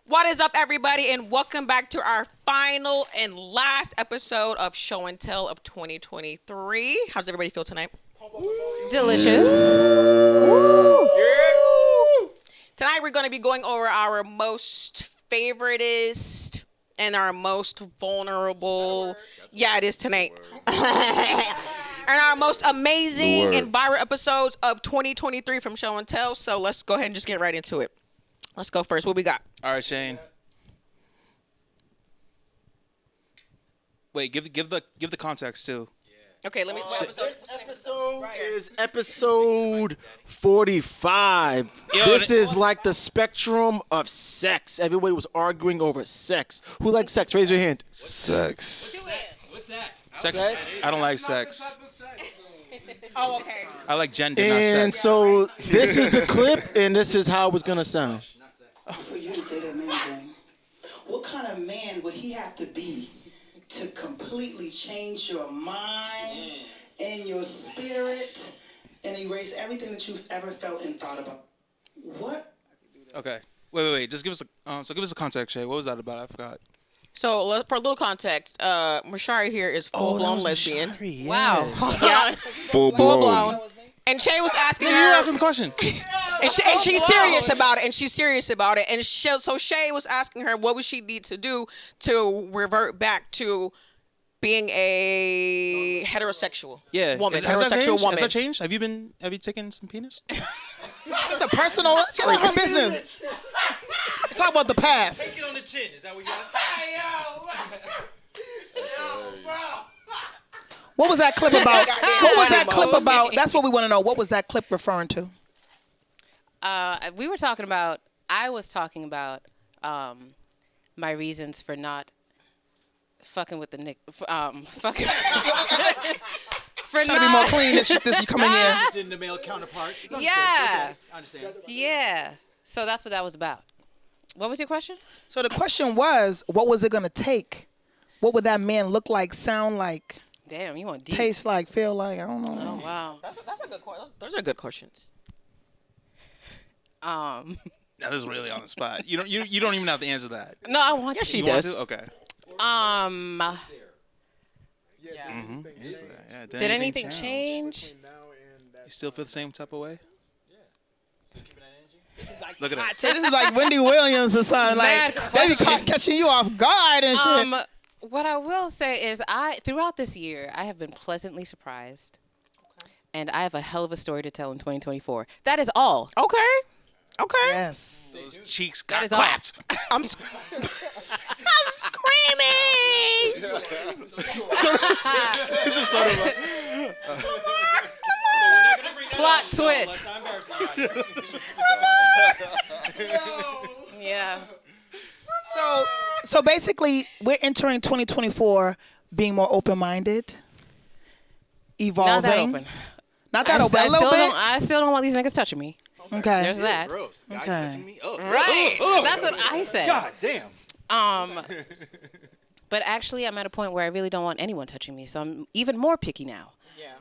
What is up, everybody, and welcome back to our final and last episode of Show and Tell of 2023. How does everybody feel tonight? Delicious. Tonight we're going to be going over our most favoritist and our most vulnerable. Yeah, it is tonight. And our most amazing and viral episodes of 2023 from Show and Tell. So let's go ahead and just get right into it. Let's go first. What we got? All right, Shane. Wait, give the context too. Okay, let me. This episode is episode 45. This is like the spectrum of sex. Everybody was arguing over sex. Who likes sex? Raise your hand. Sex. What's that? Sex? I don't like sex. Oh, okay. I like gender, not And sex. so this is the clip, and this is how it's going to sound. For you to date a man, then, what kind of man would he have to be to completely change your mind and your spirit and erase everything that you've ever felt and thought about? What? Okay. Wait. Just give us a context, Shay. What was that about? I forgot. So for a little context, Mashari here is full-blown lesbian. Mashari, yes. Wow. Yeah. Full Full-blown. blown. And Shay was asking You her. asking the question. And she's serious about it. And so Shay was asking her what would she need to do to revert back to being a heterosexual woman. Has that Heterosexual changed? woman. Has that changed? Have you taken some penis? It's a personal. Get out her business. Talk about the past. Take it on the chin. Is that what you're asking? What was that clip about? What was that clip about? That's what we want to know. What was that clip referring to? We were talking about. I was talking about my reasons for not fucking with the Nick. Fucking. For Trying to be more clean this coming year. Just in the male counterpart. Yeah. Okay, I understand. Yeah. So that's what that was about. What was your question? So the question was, what was it going to take? What would that man look like, sound like, Damn, you want deep. taste like, feel like? I don't know. Oh wow. That's a good question. Those are good questions. Now this is really on the spot. You don't even have to answer that. No, I want Yes, to. she You does. want to? Okay. Yeah. Did anything change? You still feel the same type of way? Look at that. This is like Wendy Williams or something. Mad Like they be catching you off guard and shit. What I will say is, throughout this year, I have been pleasantly surprised, and I have a hell of a story to tell in 2024. That is all. Okay. Yes. Those cheeks That got is all. clapped. I'm screaming. This is sort of Plot twist. Yeah. So basically, we're entering 2024 being more open-minded, evolving. Not that open. Not that open. A little bit. I still don't want these niggas touching me. Okay. There's that. Gross. Guys Okay. touching me. Oh, Right. That's what I said. God damn. But actually, I'm at a point where I really don't want anyone touching me, so I'm even more picky now. Yeah.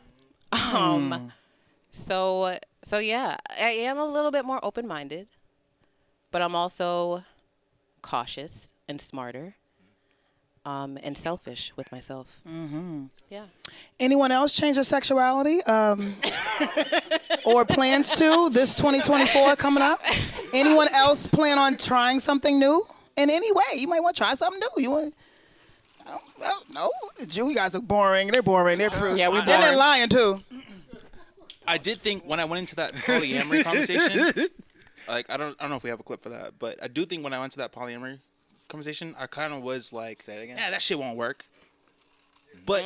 So yeah, I am a little bit more open-minded, but I'm also cautious and smarter, and selfish with myself. Mm-hmm. Yeah. Anyone else change their sexuality or plans to this 2024 coming up? Anyone else plan on trying something new in any way? You might want to try something new. You want? I don't know. You guys are boring. They're boring. They're prudes. Yeah, we're And they're boring. lying too. I did think when I went into that polyamory conversation, like I don't know if we have a clip for that, but I do think when I went to that polyamory conversation, I kind of was like, Say it again. yeah, that shit won't work. But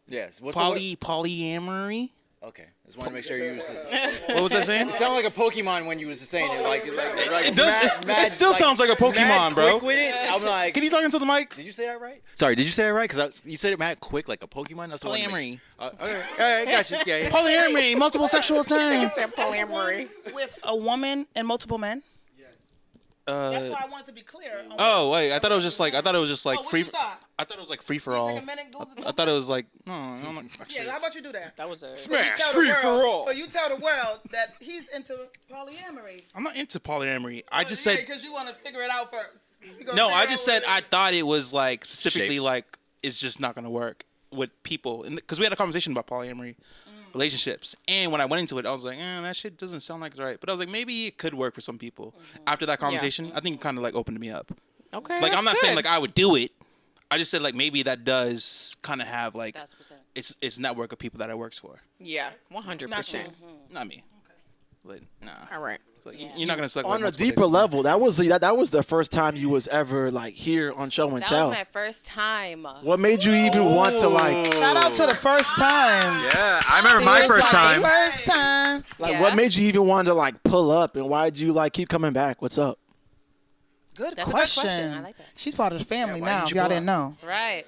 Yes. What's polyamory? Okay. Just want to make sure you use this. What was I saying? You sound like a Pokemon when you was saying it. Like It does. It still sounds like a Pokemon, mad bro. Quick with it. I'm like. Can you talk into the mic? Did you say that right? Sorry, did you say that right? Because you said it mad quick, like a Pokemon. That's what I wanted to Polyamory. make- Okay. All right, got you. Yeah. Polyamory, multiple sexual things. Polyamory. With a woman and multiple men. That's why I wanted to be clear. Oh wait, I thought it was just like what free. you thought? I thought it was like free for all. Take a minute, I thought it was like no. I'm not, Yeah, how about you do that? That was a Smash Tell the free world- for all. So you tell the world that he's into polyamory. I'm not into polyamory. I just said because you want to figure it out first. no. I just said I thought it was like specifically Shapes. like it's just not gonna work with people, because we had a conversation about polyamory relationships, and when I went into it, I was like, that shit doesn't sound like it's right. But I was like, maybe it could work for some people. After that conversation, I think it kind of like opened me up. okay. Like that's I'm not saying good. like I would do it. I just said like maybe that does kind of have like That's percent. its network of people that it works for. Yeah, 100%. Not me. But nah. All right. Like, you're not gonna suck On a multiple deeper dicks. level, that was the first time you was ever like here on Show and That Tell. was my first time. What made you even want to like? Shout out to the first time. Yeah, I remember my It was first like time. First time. Like, Yeah. what made you even want to like pull up, and why did you like keep coming back? What's up? Good That's a good question. question. I like that. She's part of the family why now. didn't If you y'all pull didn't know. Right.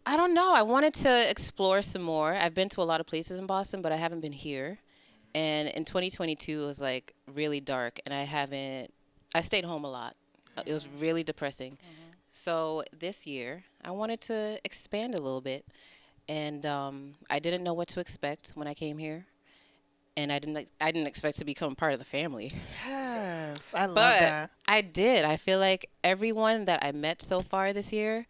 I don't know. I wanted to explore some more. I've been to a lot of places in Boston, but I haven't been here. And in 2022, it was like really dark, and I stayed home a lot. It was really depressing. So this year, I wanted to expand a little bit, and I didn't know what to expect when I came here, and I didn't expect to become part of the family. Yes, I love But that. I did. I feel like everyone that I met so far this year,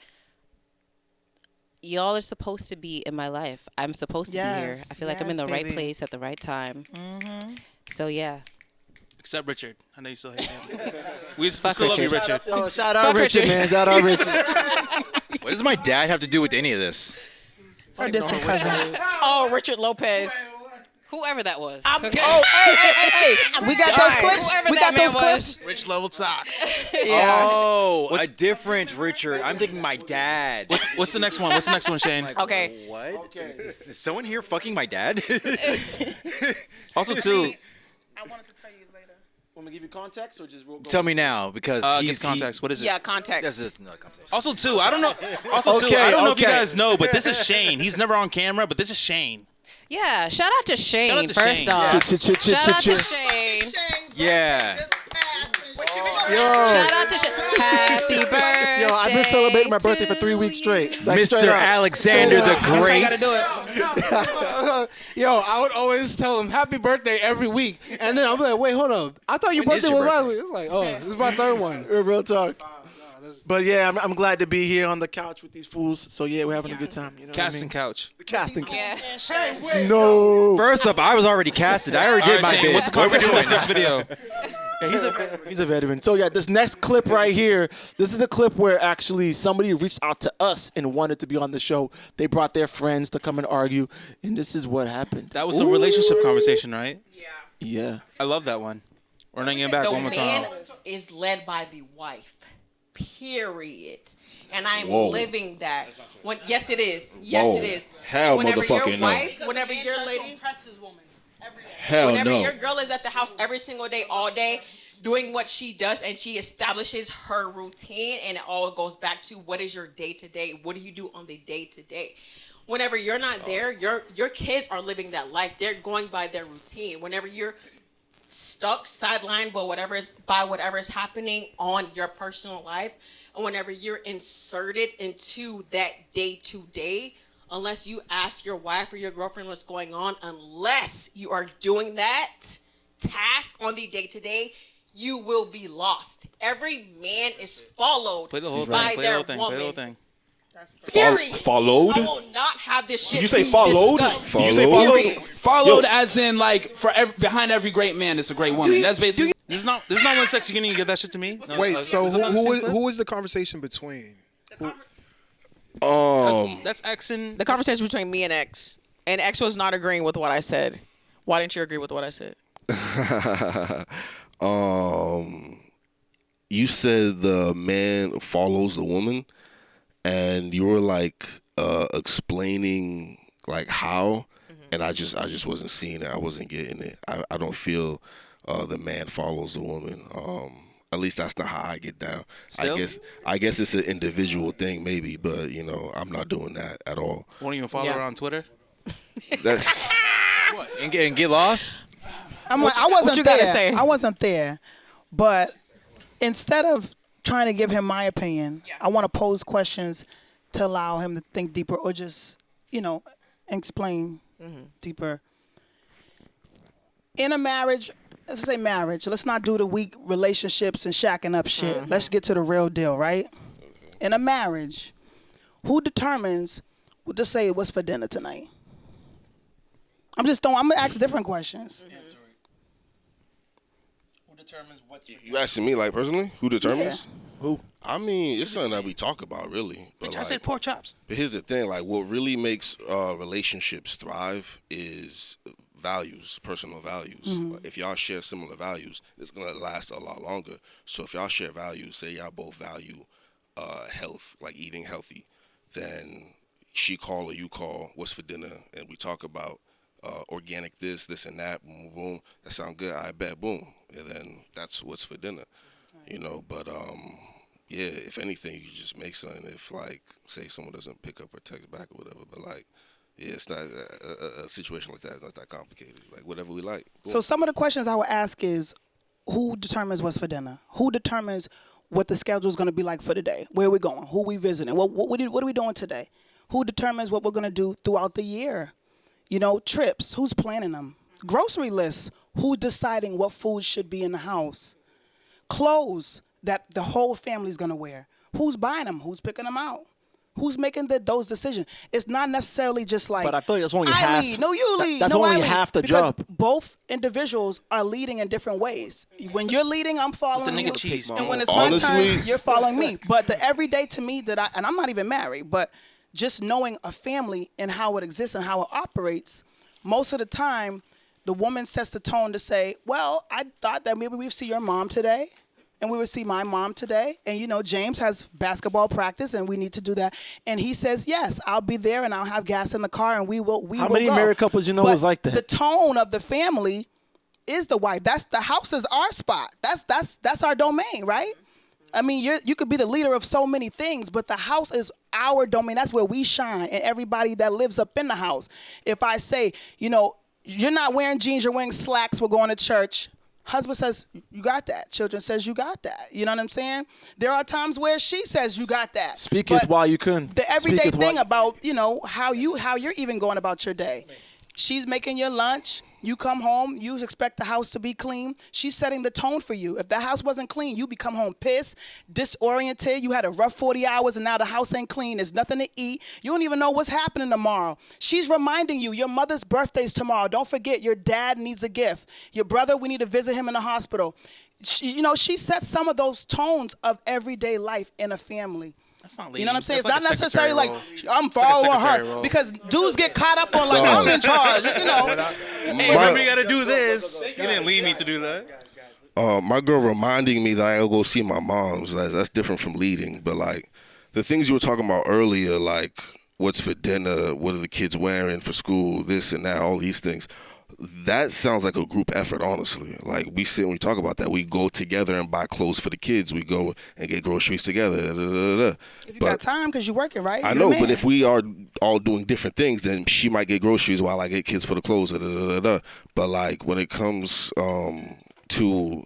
y'all are supposed to be in my life. I'm supposed to be here. Yes, I feel like I'm in yes, the right baby. place at the right time. So yeah. Except Richard. I know you still hate him. We Fuck still love you, Richard. Richard. Oh, shout out Fuck Richard, Richard. man. Shout out Richard. What does my dad have to do with any of this? It's our distant cousin. Oh, Richard Lopez. Whoever that was. Oh, Okay. hey. We got those clips. Whoever We that got man those clips. Rich leveled socks. Yeah. Oh, a different Richard. I'm thinking my dad. What's the next one? What's the next one, Shane? Okay. What? Okay. Is someone here fucking my dad? Also, too, I wanted to tell you later. Want me to give you context or just roll? Tell me now, because give context. What is it? Yeah, That's context. another conversation. Also, too, I don't know. Also, too, Okay, I don't know if you okay. guys know, but this is Shane. He's never on camera, but this is Shane. Yeah. Shout out to Shane, Shout out to first Shane. off. Shout out to Yo, Shane. Yeah. Shout out to Shane. Happy birthday. I've been celebrating my birthday for 3 weeks straight. Like, Mr. straight up. Alexander the Great. I gotta do it. Yo, I would always tell him happy birthday every week. And then I'll be like, wait, hold up. I thought your When is birthday your was last birthday? week. I'm like, oh, this is my third one. Real talk. But yeah, I'm glad to be here on the couch with these fools. So yeah, we're having a good time. You know Casting couch. The casting. Yeah. No. First up, I was already casted. I already All did right, my Shane, bit. what's the context for this next video? Yeah, he's a veteran. So yeah, this next clip right here, this is the clip where actually somebody reached out to us and wanted to be on the show. They brought their friends to come and argue, and this is what happened. That was a relationship conversation, right? Yeah. I love that one. We're running it back The one more man time. is led by the wife. Period. And I'm Whoa. living that. Yes, it is. Yes, Whoa. it is. Hell whenever your motherfucking no. wife, whenever your lady, Hell whenever no. your girl is at the house every single day, all day, doing what she does, and she establishes her routine, and it all goes back to what is your day to day? What do you do on the day to day? Whenever you're not there, your kids are living that life. They're going by their routine. Whenever you're stuck, sidelined by whatever's happening on your personal life, and whenever you're inserted into that day to day, unless you ask your wife or your girlfriend what's going on, unless you are doing that task on the day to day, you will be lost. Every man is followed Play the whole by thing. Play the their whole thing. Play the whole woman. thing. Period. Followed? I will not have this shit. you say be followed? discussed. Followed? You say followed? Period. Followed as in like behind every great man is a great woman. That's basically. This is not one sex. You're gonna give that shit to me? No, Wait, so is that not the same clip? who was the conversation between? That's X and The conversation between me and X was not agreeing with what I said. Why didn't you agree with what I said? You said the man follows the woman, and you were like explaining like how, and I just wasn't seeing it. I wasn't getting it. I don't feel the man follows the woman. At least that's not how I get down. Still? I guess it's an individual thing maybe, but you know I'm not doing that at all. won't even follow her on Twitter. That's And get lost? I'm like, I what wasn't you gotta there. say? I wasn't there. But instead of trying to give him my opinion. I want to pose questions to allow him to think deeper or just, explain deeper. In a marriage, let's say marriage. Let's not do the weak relationships and shacking up shit. Let's get to the real deal, right? In a marriage, who determines, we'll just say, what's for dinner tonight? I'm going to ask different questions. Who determines what's You asking me, like, personally? Who determines? Yeah. Who? I mean, it's something that we talk about, really. But I said pork chops. But here's the thing, like, what really makes relationships thrive is values, personal values. If y'all share similar values, it's going to last a lot longer. So if y'all share values, say y'all both value health, like eating healthy, then she call or you call, what's for dinner, and we talk about organic this and that, boom, boom, that sound good, I bet, boom, and then that's what's for dinner, but yeah, if anything, you just make something. If, like, say someone doesn't pick up or text back or whatever, but, like, yeah, it's not a situation like that. It's not that complicated. Like, whatever we like. Boom. So some of the questions I would ask is, who determines what's for dinner? Who determines what the schedule is going to be like for the day? Where are we going? Who are we visiting? What are we doing today? Who determines what we're going to do throughout the year? Trips. Who's planning them? Grocery lists. Who's deciding what food should be in the house? Clothes that the whole family's going to wear. Who's buying them? Who's picking them out? Who's making those decisions? It's not necessarily just like, But I feel like that's only I half. lead. No, you lead. That's no, only I lead. half the because job. both individuals are leading in different ways. When you're leading, I'm following The you. nigga cheese, And when it's Honestly- my turn, you're following me. But the everyday to me and I'm not even married, but just knowing a family and how it exists and how it operates, most of the time, the woman sets the tone to say, well, I thought that maybe we'd see your mom today. And we would see my mom today. And, James has basketball practice, and we need to do that. And he says, yes, I'll be there, and I'll have gas in the car, and we will How go. many married couples But is like that? the tone of the family is the wife. The house is our spot. That's our domain, right? I mean, you could be the leader of so many things, but the house is our domain. That's where we shine, and everybody that lives up in the house. If I say, you're not wearing jeans, you're wearing slacks, we're going to church. Husband says, you got that. Children says, you got that. You know what I'm saying? There are times where she says, you got that. Speak it while you can. The everyday Speak it thing while- about, how you're even going about your day. She's making your lunch. You come home. You expect the house to be clean. She's setting the tone for you. If the house wasn't clean, you become home pissed, disoriented. You had a rough 40 hours, and now the house ain't clean. There's nothing to eat. You don't even know what's happening tomorrow. She's reminding you, your mother's birthday's tomorrow. Don't forget, your dad needs a gift. Your brother, we need to visit him in the hospital. She sets some of those tones of everyday life in a family. That's not You know what I'm saying? That's It's not necessarily like secretary I'm It's like a following secretary her role. because dudes get caught up on like I'm in charge. Hey, remember you got to do this. You didn't leave me to do that. My girl reminding me that I'll go see my mom's. That's different from leading. But, like, the things you were talking about earlier, like what's for dinner, what are the kids wearing for school, this and that, all these things. That sounds like a group effort, honestly. Like, we sit and we talk about that. We go together and buy clothes for the kids. We go and get groceries together. If you got time, because you're working, right? I You're know, the man. but if we are all doing different things, then she might get groceries while I get kids for the clothes. But, like, when it comes to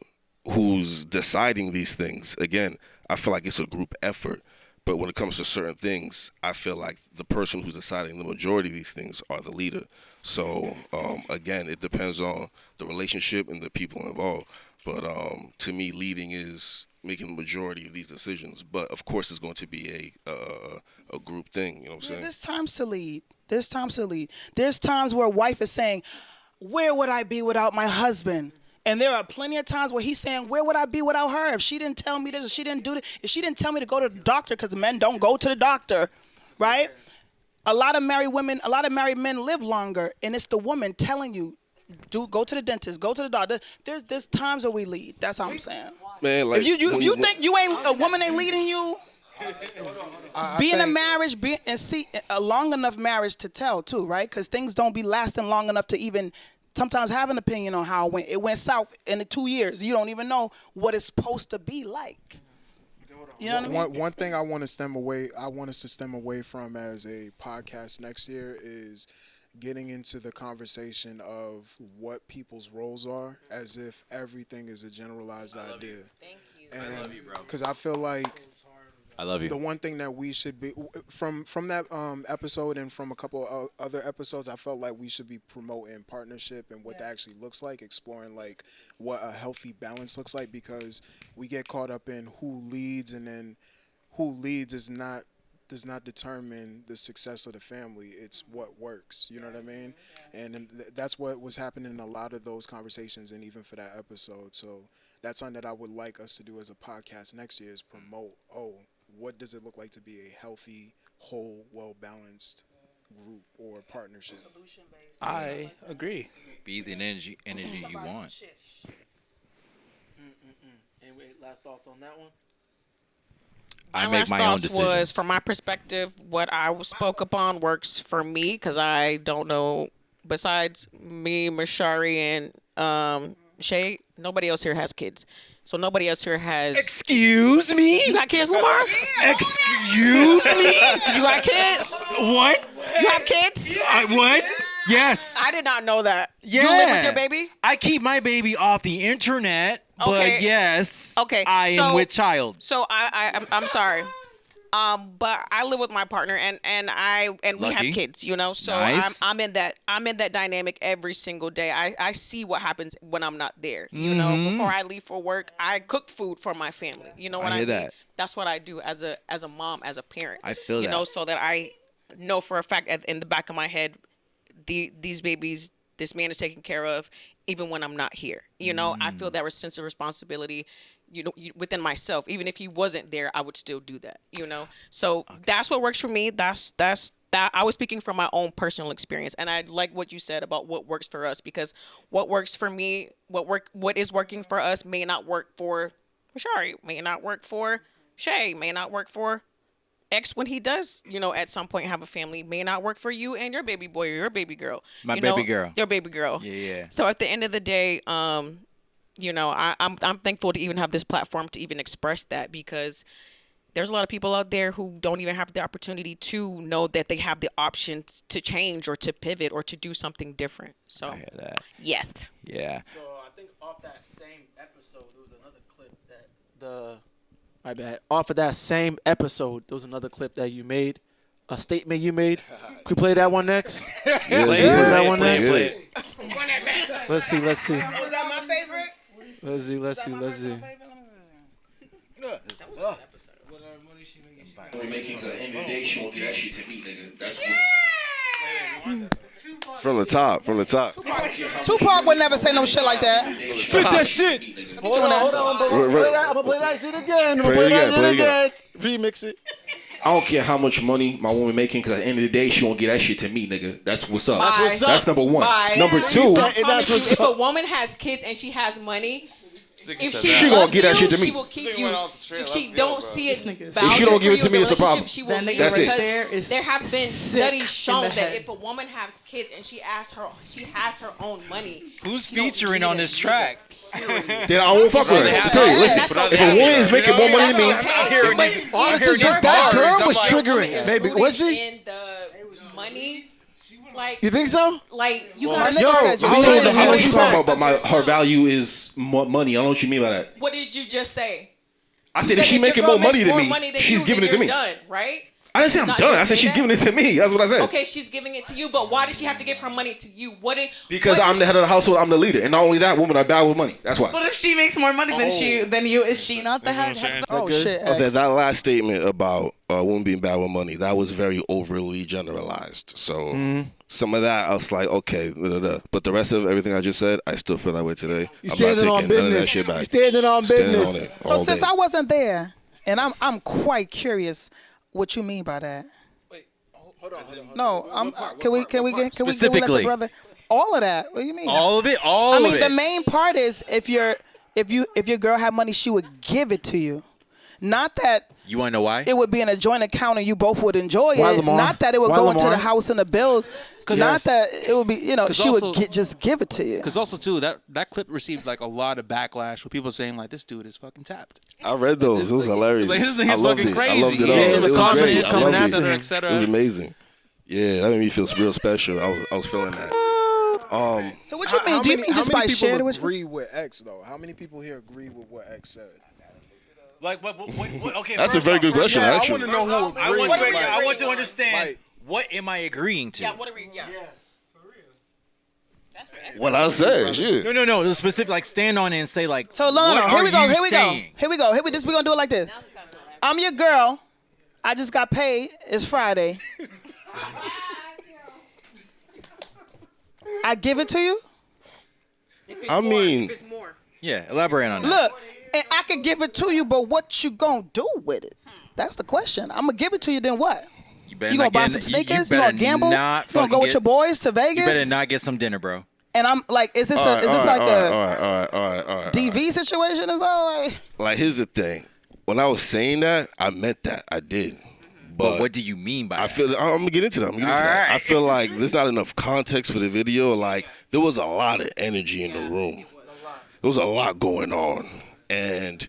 who's deciding these things, again, I feel like it's a group effort. But when it comes to certain things, I feel like the person who's deciding the majority of these things are the leader. So, again, it depends on the relationship and the people involved. But to me, leading is making the majority of these decisions. But, of course, it's going to be a group thing. You know what I'm saying? There's times to lead. There's times to lead. There's times where a wife is saying, where would I be without my husband? And there are plenty of times where he's saying, where would I be without her? If she didn't tell me this, if she didn't do this, if she didn't tell me to go to the doctor, because men don't go to the doctor, right? A lot of married men live longer, and it's the woman telling you, go to the dentist, go to the doctor. There's times where we lead. That's all I'm saying. Man, like, If you think a woman ain't leading you, be in a marriage, see a long enough marriage to tell too, right? Because things don't be lasting long enough to even sometimes have an opinion on how it went. It went south in the 2 years. You don't even know what it's supposed to be like. You know what I mean? One thing I want us to stem away from as a podcast next year is getting into the conversation of what people's roles are, as if everything is a generalized idea. Because I feel like I love you. the one thing that we should be from that episode and from a couple of other episodes, I felt like we should be promoting partnership and what that actually looks like, exploring like what a healthy balance looks like, because we get caught up in who leads, and then who leads does not determine the success of the family. It's what works. You know what I mean? And that's what was happening in a lot of those conversations, and even for that episode. So that's something that I would like us to do as a podcast next year, is promote, what does it look like to be a healthy, whole, well-balanced group or partnership? I agree. Be the energy you want. Anyway, last thoughts on that one? I My make last my own thoughts was, decisions. from my perspective, what I spoke upon works for me, because I don't know, besides me, Mashari, and Shay, nobody else here has kids. So nobody else here has... Excuse me? You got kids, Lamar? Excuse me? You got kids? What? You have kids? What? Yes. I did not know that. Yeah. You live with your baby? I keep my baby off the internet, Okay. but yes, Okay, I am so- with child. So I'm sorry. But I live with my partner, and we have Lucky. kids, you know. So Nice. I'm in that dynamic every single day. I see what happens when I'm not there. You know, before I leave for work, I cook food for my family. You know what I hear mean? that. That's what I do as a mom, as a parent. I feel you that. know, so that I know for a fact in the back of my head, these babies, this man is taken care of, even when I'm not here. You know, I feel that sense of responsibility, you know, within myself. Even if he wasn't there, I would still do that, you know? So that's what works for me. That's that. I was speaking from my own personal experience, and I like what you said about what works for us, because what works for me, what is working for us may not work for Shari, may not work for Shay, may not work for X when he does, you know, at some point have a family, may not work for you and your baby boy or your baby girl. My you baby know, girl. Your baby girl. Yeah. So at the end of the day, you know, I'm thankful to even have this platform to even express that, because there's a lot of people out there who don't even have the opportunity to know that they have the option to change or to pivot or to do something different. So I hear that. yes. Yeah. So I think off that same episode, there was another clip that my bad. Off of that same episode, there was another clip that you made, a statement you made. Can we play that one next? Yeah, Play yeah, it, that yeah, one yeah, next? yeah. Let's see. Was that my favorite? Let's see. Making, 'cause at the end of the day, she won't get that shit to me, nigga. That's what. From the top. Tupac would never say no shit like that. Spit that shit. Hold on. I'm gonna play that shit again. Play it again. Remix it. I don't care how much money my woman making, because at the end of the day, she won't get that shit to me, nigga. That's what's up. That's what's up. That's number one. Bye. Number I two, promise you, that's what's if a up. woman has kids and she has money, if she She gonna loves get that you, shit to me. she will keep you. If she field, don't bro. see it, If value she don't give for it to you me, in it's a the problem. relationship, She will That leave, nigga right because there is there have been sick studies in shown the that head. if a woman has kids and she has her own money, Who's she don't featuring need on a this nigga. track? then I won't fuck with her. have- Period. Listen, That's if okay. a woman is making more money than me, Okay. But Honestly, just your that bars, girl I'm was like, triggering. woman is Maybe rooted was she? in the money, like You think so? like you My gotta. nigga Yo, said I just don't say know it. what you talking about, but her value is money. I don't know what you mean by that. What did you just say? I You said if she that your making girl more money makes than more me, money than she's you, giving then it to you're me. Done, right? I didn't say I'm Not done. just I said say she's that. giving it to me. That's what I said. Okay, she's giving it to you, but why does she have to give her money to you? Because I'm the head of the household, I'm the leader. And not only that, women are bad with money. That's why. But if she makes more money than you, is she not the head? Oh shit. Okay, X. that last statement about women being bad with money, that was very overly generalized. So some of that, I was like, okay. But the rest of everything I just said, I still feel that way today. You I'm not standing on taking none of that business. shit back. You standing on Standing on business. it So all since day. I wasn't there, and I'm quite curious what you mean by that. No, can we let the Specifically. brother all of that? What do you mean? All of it. All I of mean, it. the main part is if your girl had money, she would give it to you. Not that You want to know why? it would be in a joint account and you both would enjoy Why, it. Lamar? Not that it would Why, go into Lamar? the house and the bills. Not that it would be, she also- would just give it to you. Because also too, that clip received like a lot of backlash with people saying like this dude is fucking tapped. I read those. It was hilarious. Like this thing I is loved fucking it. I crazy. loved it all. Yeah, It the was comments great. was I coming loved at it. her, et cetera. It was amazing. Yeah, that made me feel real special. I was feeling that. So what you mean? Do you mean just by sharing it with you? agree with X though? How many people here agree with what X said? Like what? Okay, That's a very good question, Yeah, I actually. want to know who I agrees. want to understand Like- what am I agreeing to? Yeah, what are we? Yeah. What I said, shit. No. The specific, like, stand on it and say, like. So no. what Here we are go. you Here we go. saying? Here we go. Here we this. We gonna do it like this. I'm your girl. I just got paid. It's Friday. I give it to you. I mean, If it's more. Yeah, elaborate on that. Look, and I could give it to you, but what you gonna do with it? That's the question. I'm gonna give it to you. Then what? better You gonna not buy get some in- sneakers? You better gonna gamble? not You gonna go fucking with get- your boys to Vegas? You better not get some dinner, bro. And I'm like, is this all right, is this all like right, a all right. DV situation or something? Like, Like, here's the thing. When I was saying that, I meant that. I did. But what do you mean by I that? feel I'm gonna get into that. All right. I feel like there's not enough context for the video. Like, there was a lot of energy in the room. There was a lot going on, and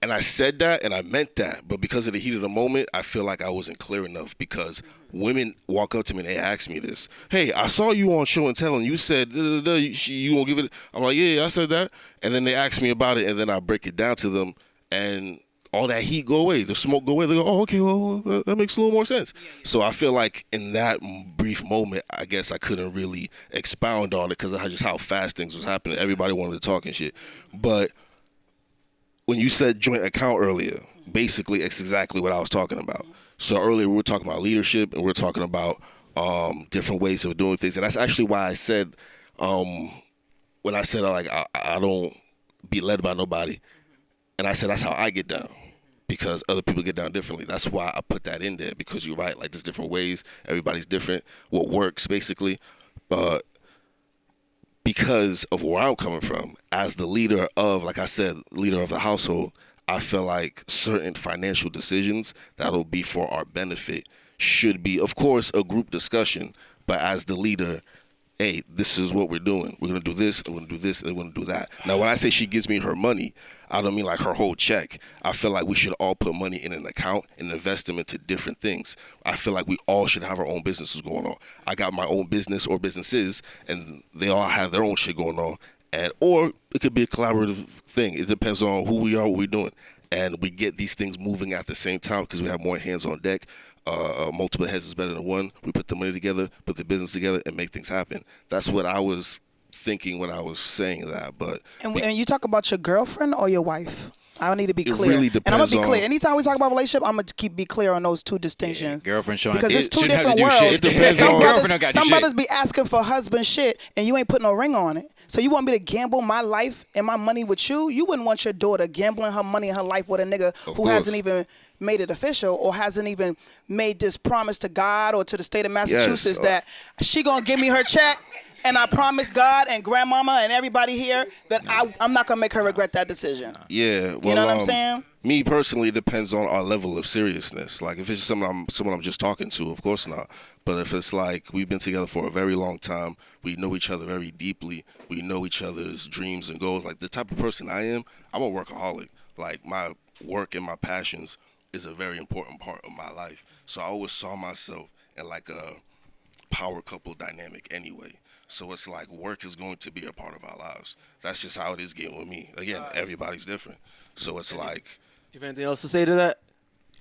I said that and I meant that. But because of the heat of the moment, I feel like I wasn't clear enough. Because women walk up to me and they ask me this: "Hey, I saw you on Show and Tell, and you said you won't give it." I'm like, "Yeah, I said that." And then they ask me about it, and then I break it down to them, and all that heat go away, the smoke go away. They go, "Oh, okay, well, that makes a little more sense." So I feel like in that brief moment, I guess I couldn't really expound on it because of just how fast things was happening. Everybody wanted to talk and shit. But when you said joint account earlier, basically it's exactly what I was talking about. So earlier we were talking about leadership and we were talking about different ways of doing things. And that's actually why I said, when I said like I don't be led by nobody, and I said that's how I get down. Because other people get down differently. That's why I put that in there. Because you're right, like there's different ways. Everybody's different. What works, basically. Because of where I'm coming from, as the leader of, like I said, leader of the household, I feel like certain financial decisions that'll be for our benefit should be, of course, a group discussion. But as the leader, hey, this is what we're doing. We're going to do this, and we're going to do this, and we're going to do that. Now, when I say she gives me her money, I don't mean like her whole check. I feel like we should all put money in an account and invest them into different things. I feel like we all should have our own businesses going on. I got my own business or businesses, and they all have their own shit going on. Or it could be a collaborative thing. It depends on who we are, what we're doing. And we get these things moving at the same time because we have more hands on deck. Multiple heads is better than one. We put the money together, put the business together, and make things happen. That's what I was thinking when I was saying that. But and you talk about your girlfriend or your wife? I need to be clear. Really and I'm gonna be depends clear. on- Anytime we talk about relationship, I'm gonna be clear on those two distinctions. Girlfriend showing Because it's two shouldn't have to different do worlds. shit. It depends some on girlfriend don't got to do some shit. brothers be asking for husband shit, and you ain't putting no ring on it. So you want me to gamble my life and my money with you? You wouldn't want your daughter gambling her money and her life with a nigga who course. hasn't even made it official or hasn't even made this promise to God or to the state of Massachusetts that she gonna give me her check. And I promise God and grandmama and everybody here that I'm not gonna make her regret that decision. yeah, well, You know what I'm saying? Me personally, it depends on our level of seriousness. Like if it's someone I'm just talking to, of course not. But if it's like we've been together for a very long time, we know each other very deeply, we know each other's dreams and goals. Like the type of person I am, I'm a workaholic. Like my work and my passions is a very important part of my life. So I always saw myself in like a power couple dynamic anyway. So it's like work is going to be a part of our lives. That's just how it is getting with me. Again, everybody's different. So it's like, You have anything else to say to that?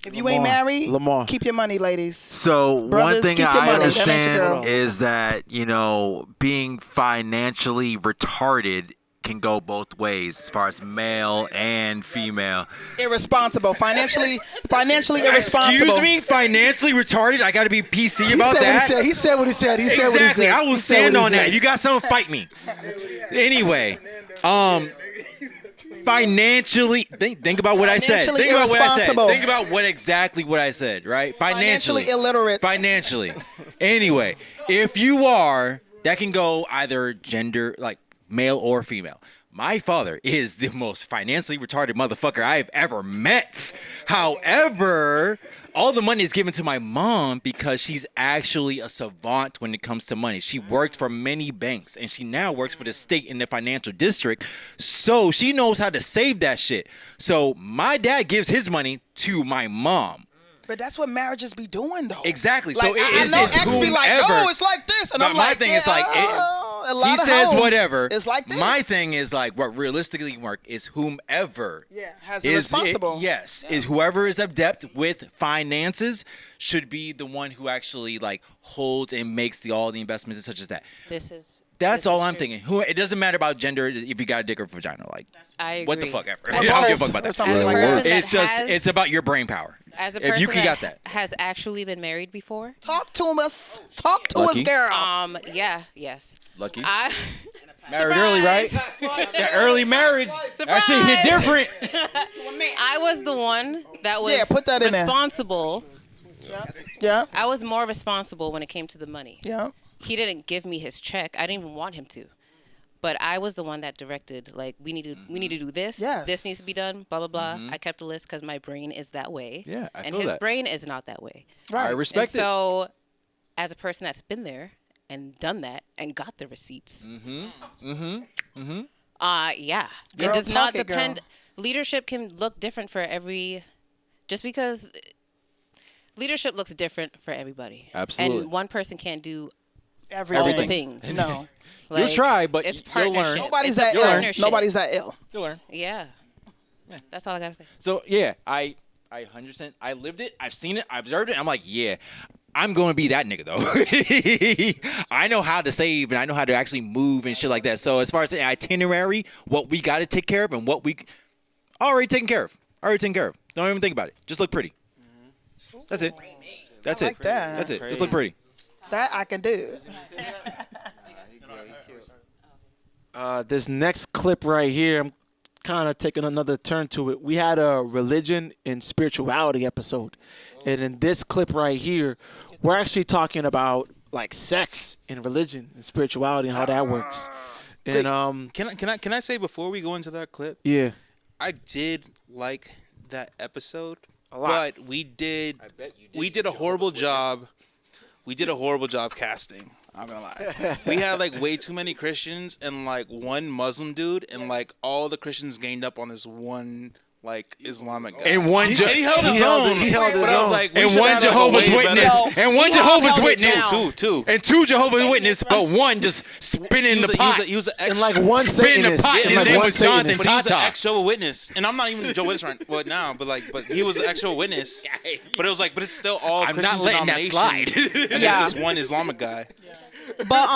If you ain't married, Lamar. keep your money, ladies. So Brothers, one thing keep your I money. That ain't your girl. understand is that, you know, being financially retarded can go both ways as far as male and female. Irresponsible, financially irresponsible. Excuse me, financially retarded. I got to be PC about said that. What he said what he said. He said what he Exactly. said. I will He said stand what he on that. said. If you got something, fight me. Anyway, financially, think about what I said. Financially Think about what I said. irresponsible. Think about exactly what I said. Right? Financially illiterate. Financially. Anyway, if you are, that can go either gender, like male or female. My father is the most financially retarded motherfucker I've ever met. However, all the money is given to my mom because she's actually a savant when it comes to money. She worked for many banks and she now works for the state in the financial district. So she knows how to save that shit. So my dad gives his money to my mom. But that's what marriages be doing, though. Exactly. Like, So I know it's ex be like, whomever. no, it's like this, and But I'm my like, thing yeah, is like, a lot he of says homes, whatever. it's like this. My thing is like what realistically work is whomever has a responsible. is whoever is adept with finances should be the one who actually like holds and makes all the investments and such as that. That's all I'm thinking. It doesn't matter about gender if you got a dick or vagina. Like, I agree. what the fuck ever. I don't give a fuck about that. It's about your brain power. As a if person you can got that. has actually been married before. Talk to us. Talk to us, girl. Yes. Lucky. Married early, right? That early marriage. That shit hit different. I was the one that was put that in there. responsible. Yeah. I was more responsible when it came to the money. Yeah. He didn't give me his check. I didn't even want him to. But I was the one that directed, like, we need to do this. Yes. This needs to be done, blah, blah, blah. I kept a list because my brain is that way. Yeah, I And feel his that. brain is not that way. I respect it. So, as a person that's been there and done that and got the receipts. Yeah. Girl, it does talk not it, girl. depend. Leadership can look different for just because leadership looks different for everybody. Absolutely. And one person can't do Everything. all the things. No. You'll try, but it's you'll learn. partnership. Nobody's It's a that ill. partnership. Nobody's that ill. You'll learn. Yeah. That's all I gotta say. So yeah, I 100%. I lived it. I've seen it. I observed it. I'm like, yeah, I'm going to be that nigga though. I know how to save and I know how to actually move and shit like that. So as far as the itinerary, what we got to take care of and what we already taken care of. Don't even think about it. Just look pretty. That's it. That's I it. like that. That's it. Just look pretty. That I can do. This next clip right here, I'm kind of taking another turn to it. We had a religion and spirituality episode. And in this clip right here, we're actually talking about like sex and religion and spirituality and how that works. And Can I say before we go into that clip? yeah. I did like that episode A lot. but we did a horrible job. We did a horrible job casting. I'm gonna lie. We had like way too many Christians and like one Muslim dude, and like all the Christians gained up on this one like Islamic guy. And one he held his own. He held his But I was own. like, we And should one have, like, a Jehovah's way Witness. better- And one He Jehovah's held it Witness. down. Two. And two Jehovah's Witness, but one just spinning the pot. He was an ex. And like one Spin the Satanist. pot, And his like name one was Jonathan Satanist. But he was an Tata. ex-Jehovah's Witness, and I'm not even Jehovah's Witness right now. But he was an ex-Jehovah's Witness. But it was like, but it's still all I'm Christian not letting that denominations. slide. And Yeah. there's this one Islamic guy. But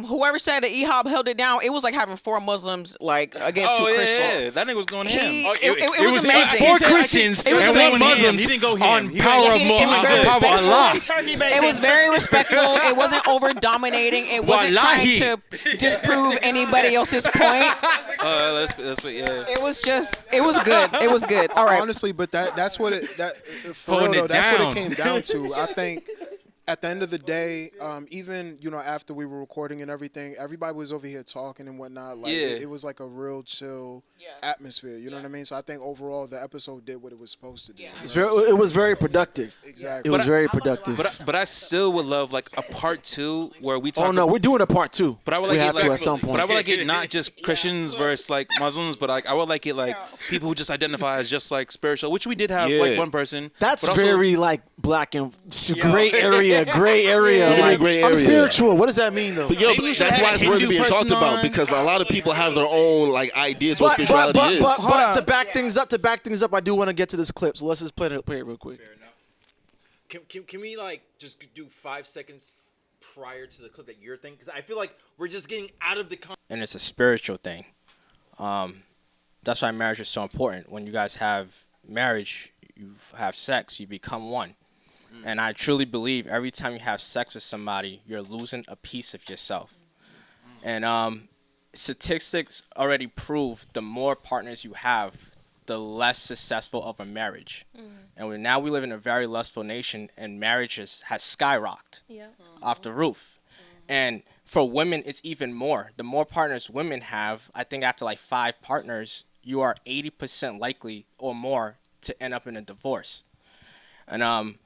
whoever said that Ehab held it down, it was like having 4 Muslims like against 2 Christians. Yeah, that nigga was going He- ham. it was amazing. 4 He said- Christians he was and saying one ham. Muslim He didn't go ham. on He power went- of It was very power of respectful. Allah. It was very respectful. It wasn't over dominating. It wasn't Wallahi. trying to disprove anybody else's point. Let's yeah. It was just, it was good. It was good. All right. Honestly, but that's what it for Holding real it though. That's what down. it came down to. I think at the end of the day, even after we were recording and everything, everybody was over here talking and whatnot. Like Yeah. it was like a real chill atmosphere. You know what I mean? So I think overall the episode did what it was supposed to do. You know? It was very productive. Exactly. It was very productive. But I still would love like a part 2 where we talk. Oh no, we're doing a part 2. But I would we like have it to like, at some point. But I would like it not just Christians versus like Muslims, but like I would like it like people who just identify as just like spiritual, which we did have Yeah. like one person. That's but also- very like black and gray area. Really Like, gray I'm area. spiritual. What does that mean though? But yo, Maybe we should that's have why a it's worth Hindu being talked person about on. because a lot of people have their own like ideas what spirituality is. But to back things up, I do want to get to this clip. So let's just play it real quick. Can we like just do 5 seconds prior to the clip that you're thinking? Because I feel like we're just getting out of the and it's a spiritual thing. That's why marriage is so important. When you guys have marriage, you have sex, you become one. And I truly believe every time you have sex with somebody, you're losing a piece of yourself. And statistics already prove the more partners you have, the less successful of a marriage. And now we live in a very lustful nation, and marriages has skyrocketed off the roof. And for women, it's even more. The more partners women have, I think after like 5 partners, you are 80% likely or more to end up in a divorce. And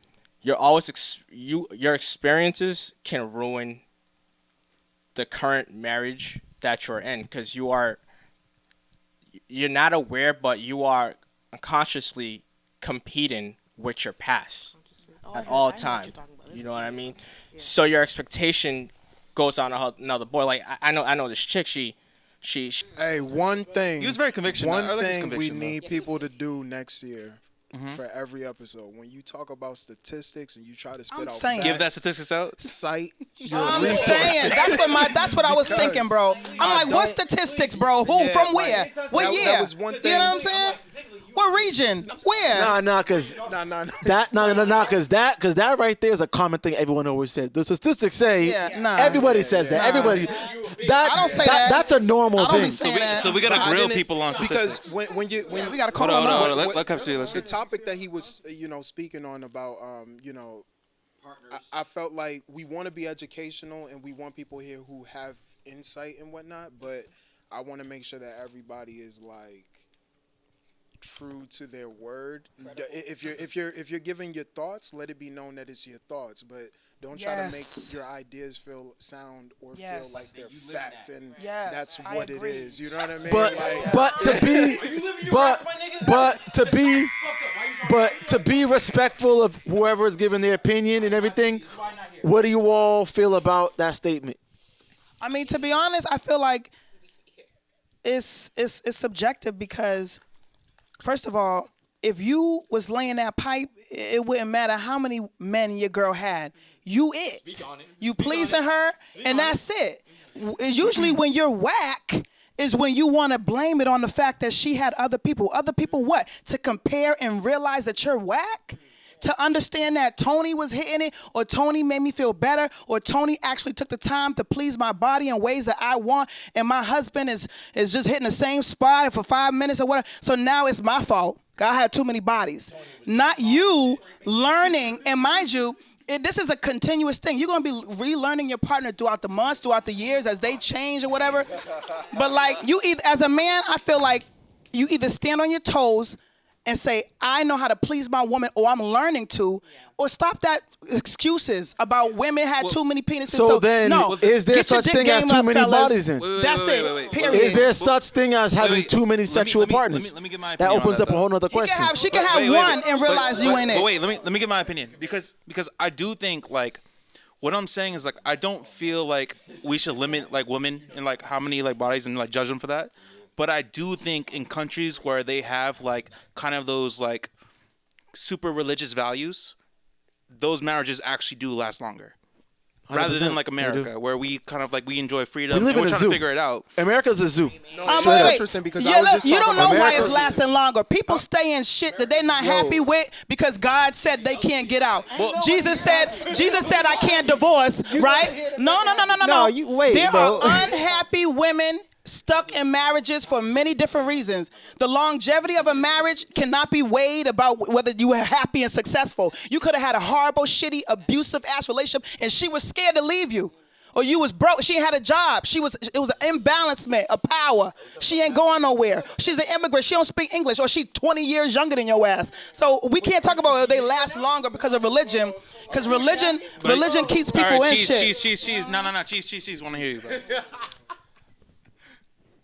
you're always your experiences can ruin the current marriage that you're in because you're not aware, but you are unconsciously competing with your past at all time. You know what I mean? So your expectation goes on to another boy. Like I know this chick. She. Hey, one thing. He was very conviction. One I like his thing we conviction, need though. people to do next year for every episode, when you talk about statistics and you try to spit I'm out saying. facts, Give that statistics out. cite your I'm resources. saying that's what I was thinking, bro. I'm like, what statistics, bro? Who? Yeah, From like, where? What that year? was one You thing. know what I'm saying? What region? Where? Nah, cause No. cause that right there is a common thing everyone always says. The statistics say. Yeah, nah. Everybody says that. Nah. Everybody. I don't say that. That's a normal I don't be thing. saying that. So we But gotta I grill didn't- people on statistics. Because when we gotta call Hold them on. out. Let Cup speak. the topic that he was, speaking on about, I felt like we want to be educational and we want people here who have insight and whatnot, but I want to make sure that everybody is like true to their word. If you're giving your thoughts, let it be known that it's your thoughts, but don't try to make your ideas sound or feel like they're fact, and that's what it is. You know what I mean? But to be respectful of whoever is giving their opinion and everything, what do you all feel about that statement? I mean, to be honest, I feel like it's subjective because, first of all, if you was laying that pipe, it wouldn't matter how many men your girl had. You You pleasing her, and that's it. It's usually when you're whack is when you want to blame it on the fact that she had other people. Other people what? To compare and realize that you're whack? To understand that Tony was hitting it, or Tony made me feel better, or Tony actually took the time to please my body in ways that I want, and my husband is just hitting the same spot for 5 minutes or whatever. So now it's my fault. I had too many bodies. Not you learning, and mind you, this is a continuous thing. You're going to be relearning your partner throughout the months, throughout the years as they change or whatever. But like as a man, I feel like you either stand on your toes and say, I know how to please my woman, or I'm learning to, or stop that excuses about women had too many penises. So then, no, is there get your such dick thing as game too up, many fellas. bodies then? That's it. Period. Is there such thing as having too many sexual partners? Let me get my That opinion opens on up a whole nother question. She can have one and realize you ain't it. But wait, let me get my opinion because I do think like what I'm saying is like I don't feel like we should limit like women and like how many like bodies and like judge them for that. But I do think in countries where they have like kind of those like super religious values, those marriages actually do last longer. Rather than like America, where we kind of like we enjoy freedom We live and we're in a trying zoo. to figure it out. America's a zoo. It's interesting because I was just you don't talking know about why it's America's- lasting longer. People stay in shit that they're not happy with because God said they can't get out. Jesus said I can't divorce, right? No. No, you wait, There bro. are unhappy women stuck in marriages for many different reasons. The longevity of a marriage cannot be weighed about whether you were happy and successful. You could have had a horrible, shitty, abusive ass relationship and she was scared to leave you. Or you was broke, she had a job. It was an imbalancement of power. She ain't going nowhere. She's an immigrant, she don't speak English, or she 20 years younger than your ass. So we can't talk about they last longer because of religion. Because religion keeps people All right, in cheese, shit. cheese. No, cheese. Want to hear you, bro.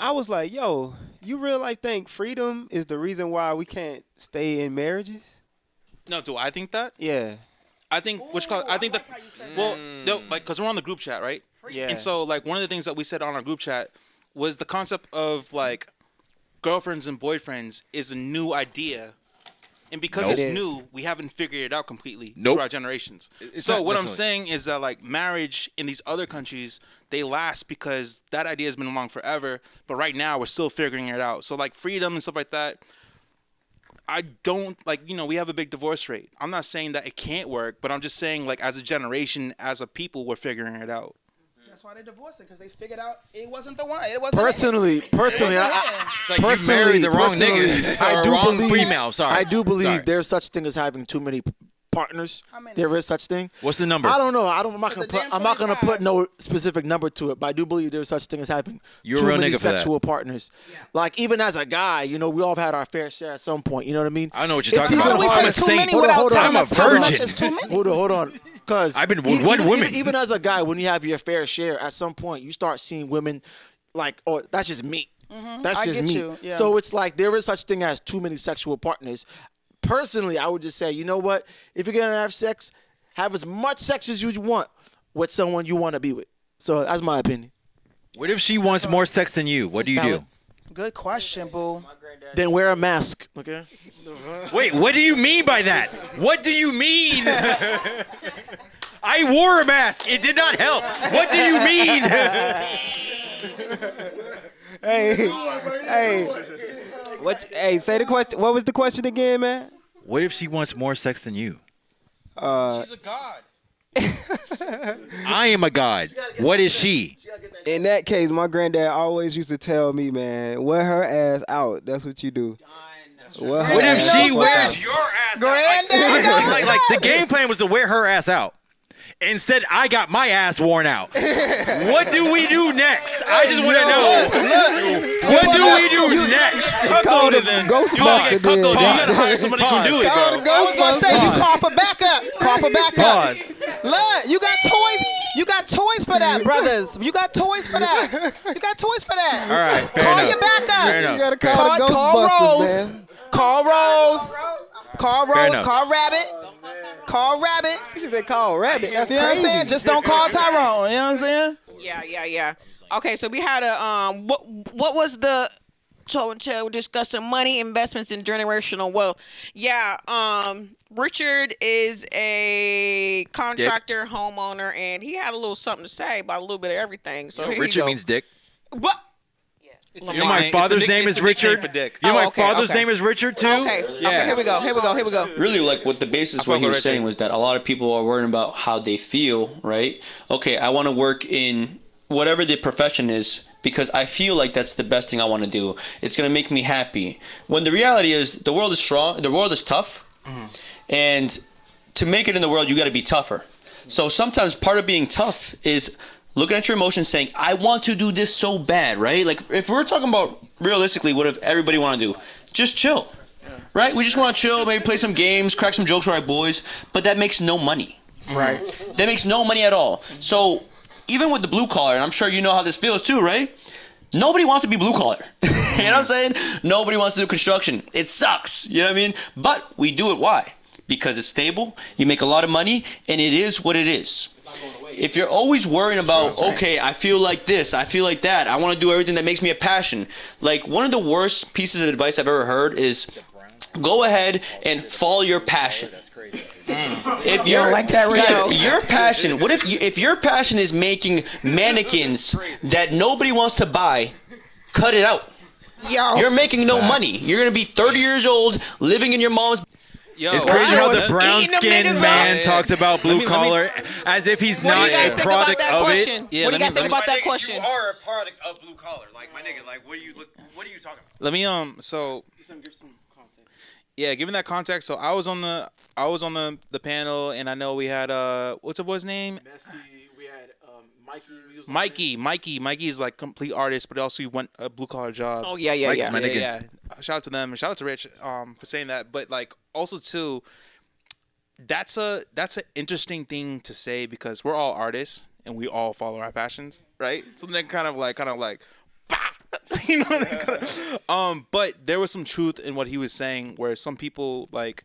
I was like, yo, you really think freedom is the reason why we can't stay in marriages? No, do I think that? Yeah. I think like because we're on the group chat, right? Yeah. And so like one of the things that we said on our group chat was the concept of like girlfriends and boyfriends is a new idea. And because it's new, we haven't figured it out completely through our generations. So what I'm saying is that like marriage in these other countries, they last because that idea has been along forever. But right now we're still figuring it out. So like freedom and stuff like that, I don't like, we have a big divorce rate. I'm not saying that it can't work, but I'm just saying like as a generation, as a people, we're figuring it out. That's why they divorced it, because they figured out it wasn't the one. It wasn't Personally, It's like you married the wrong nigga. I Or do wrong believe, female, sorry. I do believe Sorry. there's such thing as having too many partners. There is such thing. What's the number? I don't know. I'm not gonna put no specific number to it, but I do believe there's such thing as having You're a too real many nigga for that. sexual partners. Like even as a guy, we all have had our fair share at some point. You know what I mean? I know what you're It's talking even about. hard- I'm a too saint. many without telling I'm a us how much virgin. is too many. Hold on. Because I've been with one woman. Even as a guy, when you have your fair share, at some point you start seeing women like, oh, that's just me. That's I just get me. you, yeah. So it's like there is such thing as too many sexual partners. Personally, I would just say, you know what? If you're gonna have sex, have as much sex as you want with someone you want to be with. So that's my opinion. What if she wants more sex than you? What do you do? Good question, boo. Then wear a mask, okay? Wait, what do you mean by that? What do you mean? I wore a mask. It did not help. What do you mean? Hey, what? Hey, say the question. What was the question again, man? What if she wants more sex than you? She's a god. I am a god. What is she? In that case, my granddad always used to tell me, man, wear her ass out. That's what you do. What if she wears your ass out? Like the game plan was to wear her ass out. Instead, I got my ass worn out. What do we do next? I just want to know. What do we do next? Cuckolded then. You gotta get cuckolded. You gotta hire somebody who can do it, bro. I was gonna say you call for backup. Call for backup. Look, you got toys. You got toys for that, brothers. You got toys for that. You got toys for that. All right, fair Call enough. your backup. Fair enough. You gotta call the Ghostbusters, man. Call Rose. Call Fair Rose. enough. Call Rabbit. Call Rabbit. You should say call Rabbit. That's You know what I'm crazy. saying? Just don't call Tyrone. You know what I'm saying? Yeah. Okay, so we had a what was the show and tell discussing money, investments, and generational wealth. Yeah, Richard is a contractor, homeowner, and he had a little something to say about a little bit of everything. So here you Richard go. means dick. What? You know my father's name is Richard. You know my father's name is Richard too. Okay. Okay. Here we go. Really, like what the basis of what he was saying was that a lot of people are worrying about how they feel, right? Okay, I want to work in whatever the profession is because I feel like that's the best thing I want to do. It's going to make me happy. When the reality is the world is strong, the world is tough. And to make it in the world, you got to be tougher. So sometimes part of being tough is looking at your emotions saying, I want to do this so bad, right? Like if we're talking about realistically, what if everybody want to do? Just chill, right? We just want to chill, maybe play some games, crack some jokes with our boys, but that makes no money. Right. That makes no money at all. So even with the blue collar, and I'm sure you know how this feels too, right? Nobody wants to be blue collar. You know what I'm saying? Nobody wants to do construction. It sucks. You know what I mean? But we do it. Why? Because it's stable. You make a lot of money, and it is what it is. If you're always worrying about, okay, I feel like this, I feel like that, I want to do everything that makes me a passion. Like one of the worst pieces of advice I've ever heard is go ahead and follow your passion. If you're like that, guys, your passion. What if your passion is making mannequins that nobody wants to buy? Cut it out. You're making no money. You're gonna be 30 years old, living in your mom's. Yo, It's crazy how the brown-skinned man talks about blue collar as if he's not a product of it. What do you guys think about that question? You are a product of blue collar, like my nigga. Like, what are you talking about? Let me so yeah, given that context, so I was on the panel, and I know we had what's the boy's name? Messi. We had Mikey. Mikey is like complete artist, but also he went a blue collar job. Oh yeah. My nigga. Yeah. Shout out to them and shout out to Rich for saying that. But like also too, that's an interesting thing to say because we're all artists and we all follow our passions, right? So then kind of like bah! You know, but there was some truth in what he was saying where some people like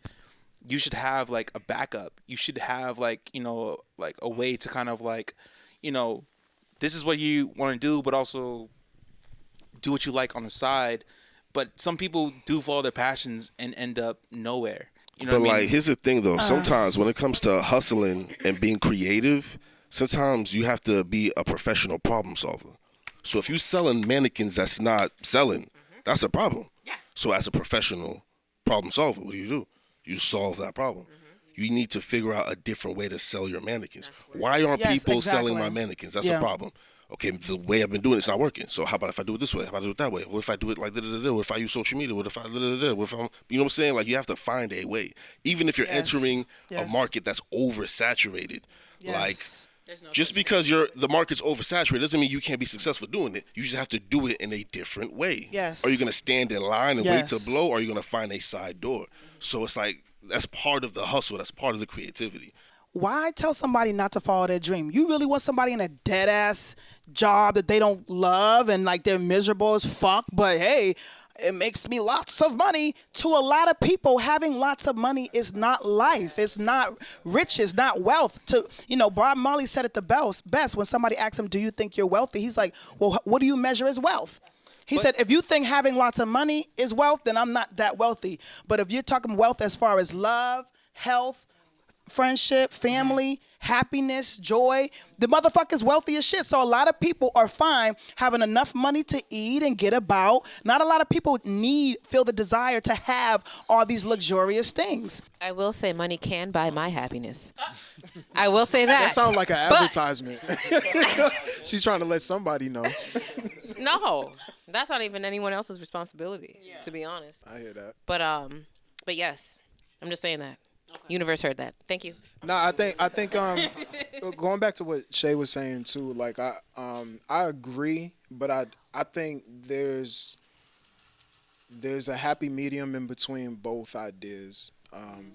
you should have like a backup. You should have like, you know, like a way to kind of like, you know, this is what you want to do, but also do what you like on the side. But some people do follow their passions and end up nowhere. You know but what I mean? like, here's the thing though. Sometimes when it comes to hustling and being creative, sometimes you have to be a professional problem solver. So if you're selling mannequins that's not selling, that's a problem. Yeah. So as a professional problem solver, what do? You solve that problem. You need to figure out a different way to sell your mannequins. Why aren't people selling my mannequins? That's a problem. Okay, the way I've been doing it's not working. So how about if I do it this way? How about I do it that way? What if I do it like da-da-da-da? What if I use social media? What if I da-da-da-da? What if I'm, you know what I'm saying? Like you have to find a way. Even if you're entering a market that's oversaturated. Like just because the market's oversaturated doesn't mean you can't be successful doing it. You just have to do it in a different way. Yes. Are you going to stand in line and wait to blow? Or are you going to find a side door? So it's like that's part of the hustle. That's part of the creativity. Why tell somebody not to follow their dream? You really want somebody in a dead ass job that they don't love and like they're miserable as fuck. But hey, it makes me lots of money. To a lot of people, having lots of money is not life. It's not riches, not wealth. Bob Marley said it the best when somebody asked him, do you think you're wealthy? He's like, well, what do you measure as wealth? He said, if you think having lots of money is wealth, then I'm not that wealthy. But if you're talking wealth as far as love, health, friendship, family, happiness, joy, the motherfucker's wealthy as shit. So a lot of people are fine having enough money to eat and get about. Not a lot of people feel the desire to have all these luxurious things. I will say money can buy my happiness. I will say that. That sounds like an advertisement. She's trying to let somebody know. No, that's not even anyone else's responsibility, to be honest. I hear that. But yes, I'm just saying that. Universe heard that. Thank you. No, I think going back to what Shay was saying too, like I agree, but I think there's a happy medium in between both ideas.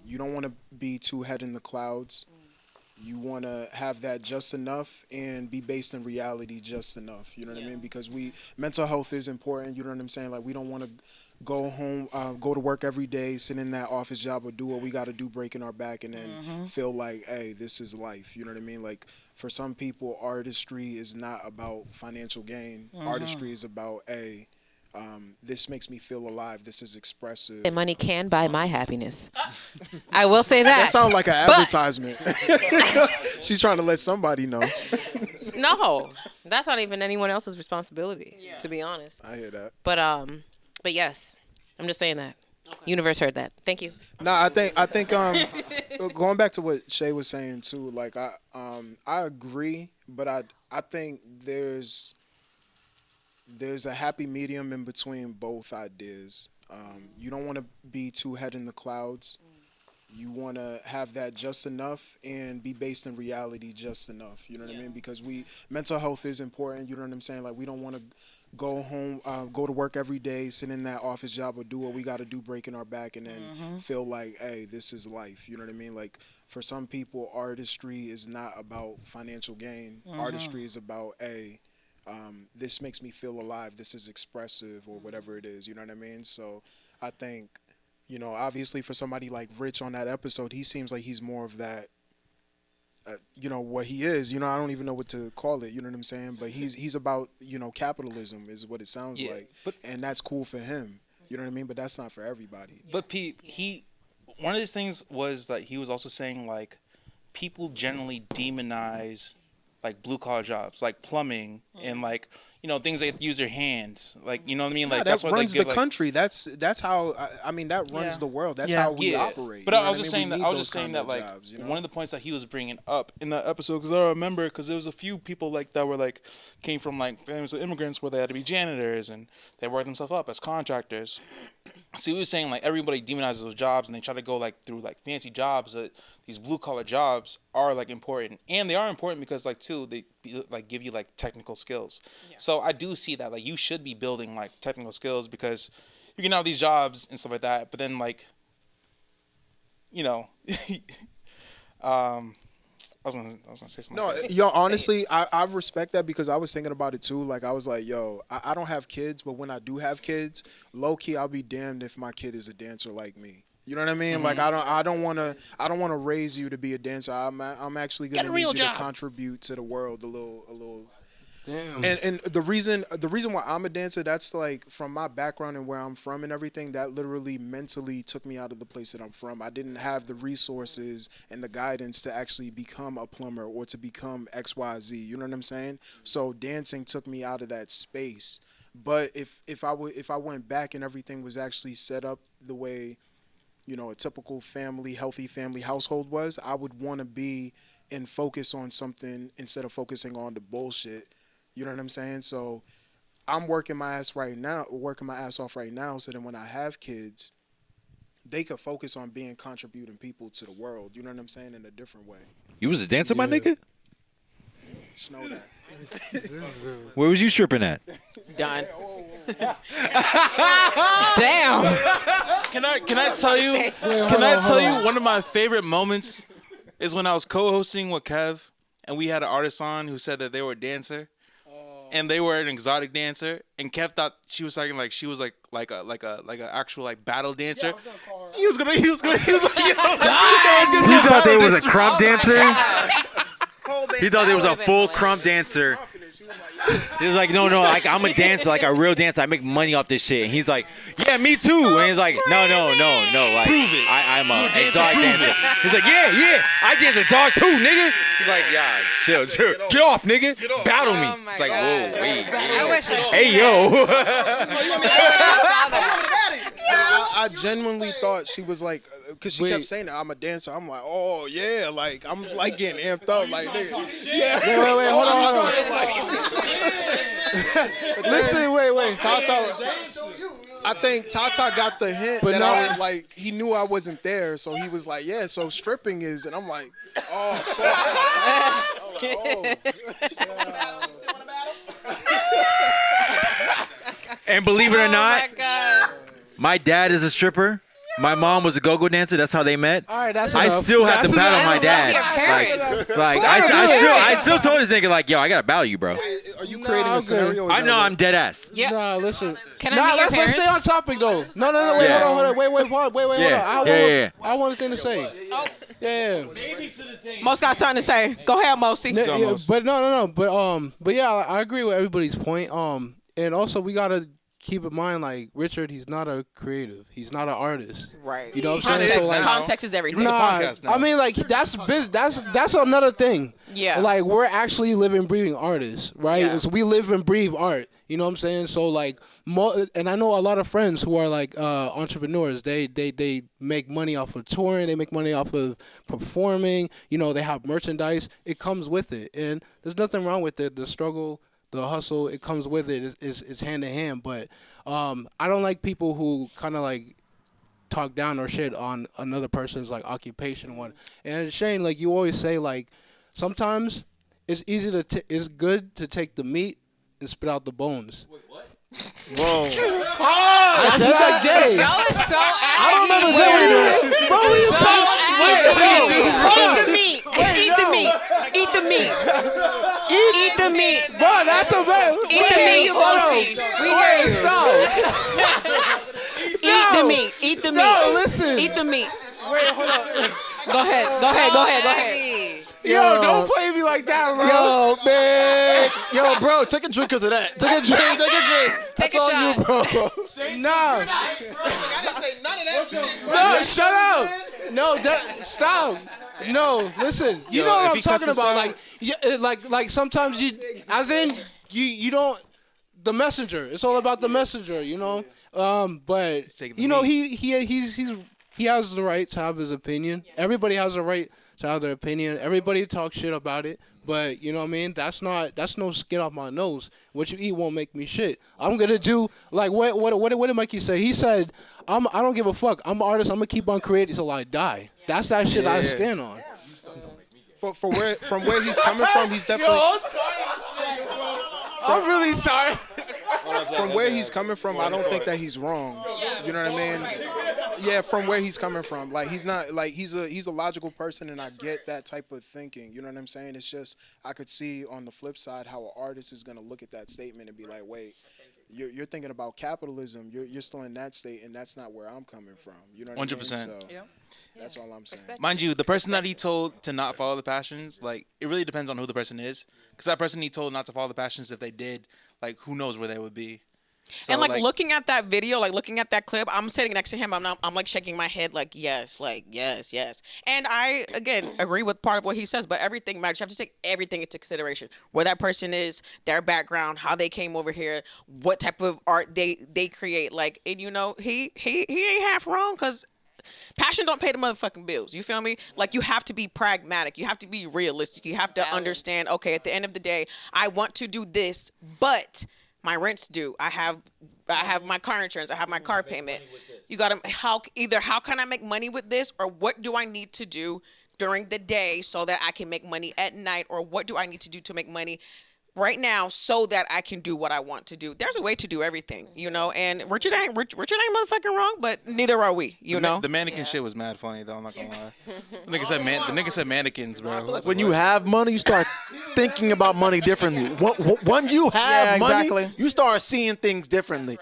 You don't want to be too head in the clouds. You want to have that just enough and be based in reality just enough. You know what I mean? Because mental health is important. You know what I'm saying? Like we don't want to go home, go to work every day, sit in that office job or do what we got to do, breaking our back, and then feel like, hey, this is life. You know what I mean? Like for some people, artistry is not about financial gain. Artistry is about, hey, this makes me feel alive. This is expressive. And money can buy my happiness. I will say that. That sounds like an advertisement. She's trying to let somebody know. No, that's not even anyone else's responsibility, to be honest. I hear that. But yes, I'm just saying that. Universe heard that. Thank you. No, I think going back to what Shay was saying too, like I agree, but I think there's a happy medium in between both ideas. You don't want to be too head in the clouds. You want to have that just enough and be based in reality just enough. You know what I mean? Because mental health is important. You know what I'm saying? Like we don't want to go home, go to work every day, sit in that office job or do what we got to do, breaking our back, and then feel like, hey, this is life. You know what I mean? Like for some people, artistry is not about financial gain. Artistry is about, hey, this makes me feel alive. This is expressive or whatever it is. You know what I mean? So I think, obviously for somebody like Rich on that episode, he seems like he's more of that, what he is. I don't even know what to call it. You know what I'm saying? But he's about, capitalism is what it sounds like. And that's cool for him. You know what I mean? But that's not for everybody. But Pete, one of his things was that he was also saying like people generally demonize like blue collar jobs, like plumbing and like things that use your hands, like you know what I mean. Like that's what runs they give, the country. That's how that runs the world. That's how we operate. But I was just saying that like jobs, one of the points that he was bringing up in that episode, because I remember because there was a few people like that were like came from like families of immigrants where they had to be janitors and they worked themselves up as contractors. So he was saying like everybody demonizes those jobs and they try to go like through like fancy jobs. That these blue collar jobs are like important, and they are important because like too they like give you like technical skills. So I do see that like you should be building like technical skills because you can have these jobs and stuff like that. But then like I was gonna say something. No, like that. yo, honestly, I respect that because I was thinking about it too. Like I was like, yo, I don't have kids, but when I do have kids, low key, I'll be damned if my kid is a dancer like me. You know what I mean? Like I don't want to raise you to be a dancer. I'm actually gonna need you to contribute to the world a little. Damn. And the reason why I'm a dancer, that's like from my background and where I'm from and everything, that literally mentally took me out of the place that I'm from. I didn't have the resources and the guidance to actually become a plumber or to become XYZ. You know what I'm saying? So dancing took me out of that space. But if I went back and everything was actually set up the way, a typical healthy family household was, I would want to be and focus on something instead of focusing on the bullshit. You know what I'm saying? So I'm working my ass off right now so that when I have kids, they could focus on being contributing people to the world. You know what I'm saying? In a different way. You was a dancer, my nigga? Just know that. Where was you stripping at? Done. Damn. Can I tell you one of my favorite moments is when I was co-hosting with Kev and we had an artist on who said that they were a dancer. And they were an exotic dancer, and Kev thought she was talking like she was like a actual like battle dancer. He was like, yo, He thought they was a crump dancer. He thought there was a full crump dancer. He was like, no, like I'm a dancer, like a real dancer. I make money off this shit. And he's like, yeah, me too. And he's like, no, like I'm a exotic dancer. He's like, yeah, I dance exotic too, nigga. He's like, yeah, chill, get off, nigga, battle me. It's like, whoa, wait, hey, yo. I genuinely thought she was like, because she kept saying that I'm a dancer. I'm like, oh yeah, like I'm like getting amped up, like nigga. Yeah. Wait, hold on. Listen, wait. Tata, I think Tata got the hint But that no. I was like, he knew I wasn't there, so he was like, yeah, so stripping is, and I'm like, oh, fuck. And believe it or not, my dad is a stripper. My mom was a go-go dancer. That's how they met. All right, that's I enough. still have to That's battle enough. my dad. I still told this nigga like, yo, I gotta battle you, bro. Are you creating a scenario? I know I'm dead ass. Yeah. Nah, listen. Can I meet your let's stay on topic though. No, wait, Yeah. hold on. Wait, hold on. Yeah. I want a thing to say. Yeah. Most got something to say. Go ahead, Mosey. Yeah, but no. But yeah, I agree with everybody's point. And also we gotta keep in mind, like Richard, he's not a creative. He's not an artist. Right. You know what I'm saying? Context, So, like, context is everything. I mean, like that's another thing. Yeah. Like we're actually living, breathing artists, right? Yeah. So we live and breathe art. You know what I'm saying? So like, and I know a lot of friends who are like entrepreneurs. They make money off of touring. They make money off of performing. You know, they have merchandise. It comes with it, and there's nothing wrong with it. The struggle, the hustle, it comes with it. It's hand in hand. But I don't like people who kind of like talk down or shit on another person's like occupation. And Shane, like you always say, like sometimes it's easy it's good to take the meat and spit out the bones. Wait, what? Whoa. I said that gay. Y'all is so I don't remember saying that. Bro, what you Eat the meat. Eat the meat. Eat the meat. Eat the meat. Bro, that's a bad. Eat the meat. We hear you. Stop. Eat the meat. Eat the meat. No, listen. Eat the meat. Wait, hold on. Go ahead. Yo, don't play me like that, bro. Yo, man. Yo, bro, take a drink because of that. Take a drink. Take That's a all shot. you, bro. No. I didn't say none of that shit. No, shut up. No, stop. No, listen. You know what I'm talking about. Like, like sometimes you don't. The messenger. It's all about the messenger. You know. But you know he has the right to have his opinion. Everybody has the right to have their opinion. Everybody talks shit about it. But you know what I mean? That's no skin off my nose. What you eat won't make me shit. I'm gonna do like what did Mikey say? He said, I don't give a fuck. I'm an artist. I'm gonna keep on creating till I die. That's that shit I stand on. From where he's coming from, he's definitely. I'm really sorry. From where he's coming from, I don't think that he's wrong. You know what I mean? Yeah, from where he's coming from, like he's not like he's a logical person, and I get that type of thinking. You know what I'm saying? It's just I could see on the flip side how an artist is gonna look at that statement and be like, wait, you're thinking about capitalism. You're still in that state, and that's not where I'm coming from. You know what 100%. I mean? So that's all I'm saying. Mind you, the person that he told to not follow the passions, like, it really depends on who the person is. Because that person he told not to follow the passions, if they did, like, who knows where they would be. So, and like looking at that video, like looking at that clip, I'm sitting next to him. I'm like shaking my head, like yes. And I again agree with part of what he says, but everything matters. You have to take everything into consideration. Where that person is, their background, how they came over here, what type of art they create. Like, and you know, he ain't half wrong because passion don't pay the motherfucking bills. You feel me? Like you have to be pragmatic. You have to be realistic. You have to understand. Okay, at the end of the day, I want to do this, but my rent's due. I have my car insurance. I have my car payment. You got to how can I make money with this, or what do I need to do during the day so that I can make money at night, or what do I need to do to make money right now so that I can do what I want to do. There's a way to do everything, you know. And Richard ain't motherfucking wrong, but neither are we, you know. The mannequin shit was mad funny though. I'm not gonna lie. The nigga said mannequins, bro. When you have money, you start thinking about money differently. When you have money, you start seeing things differently.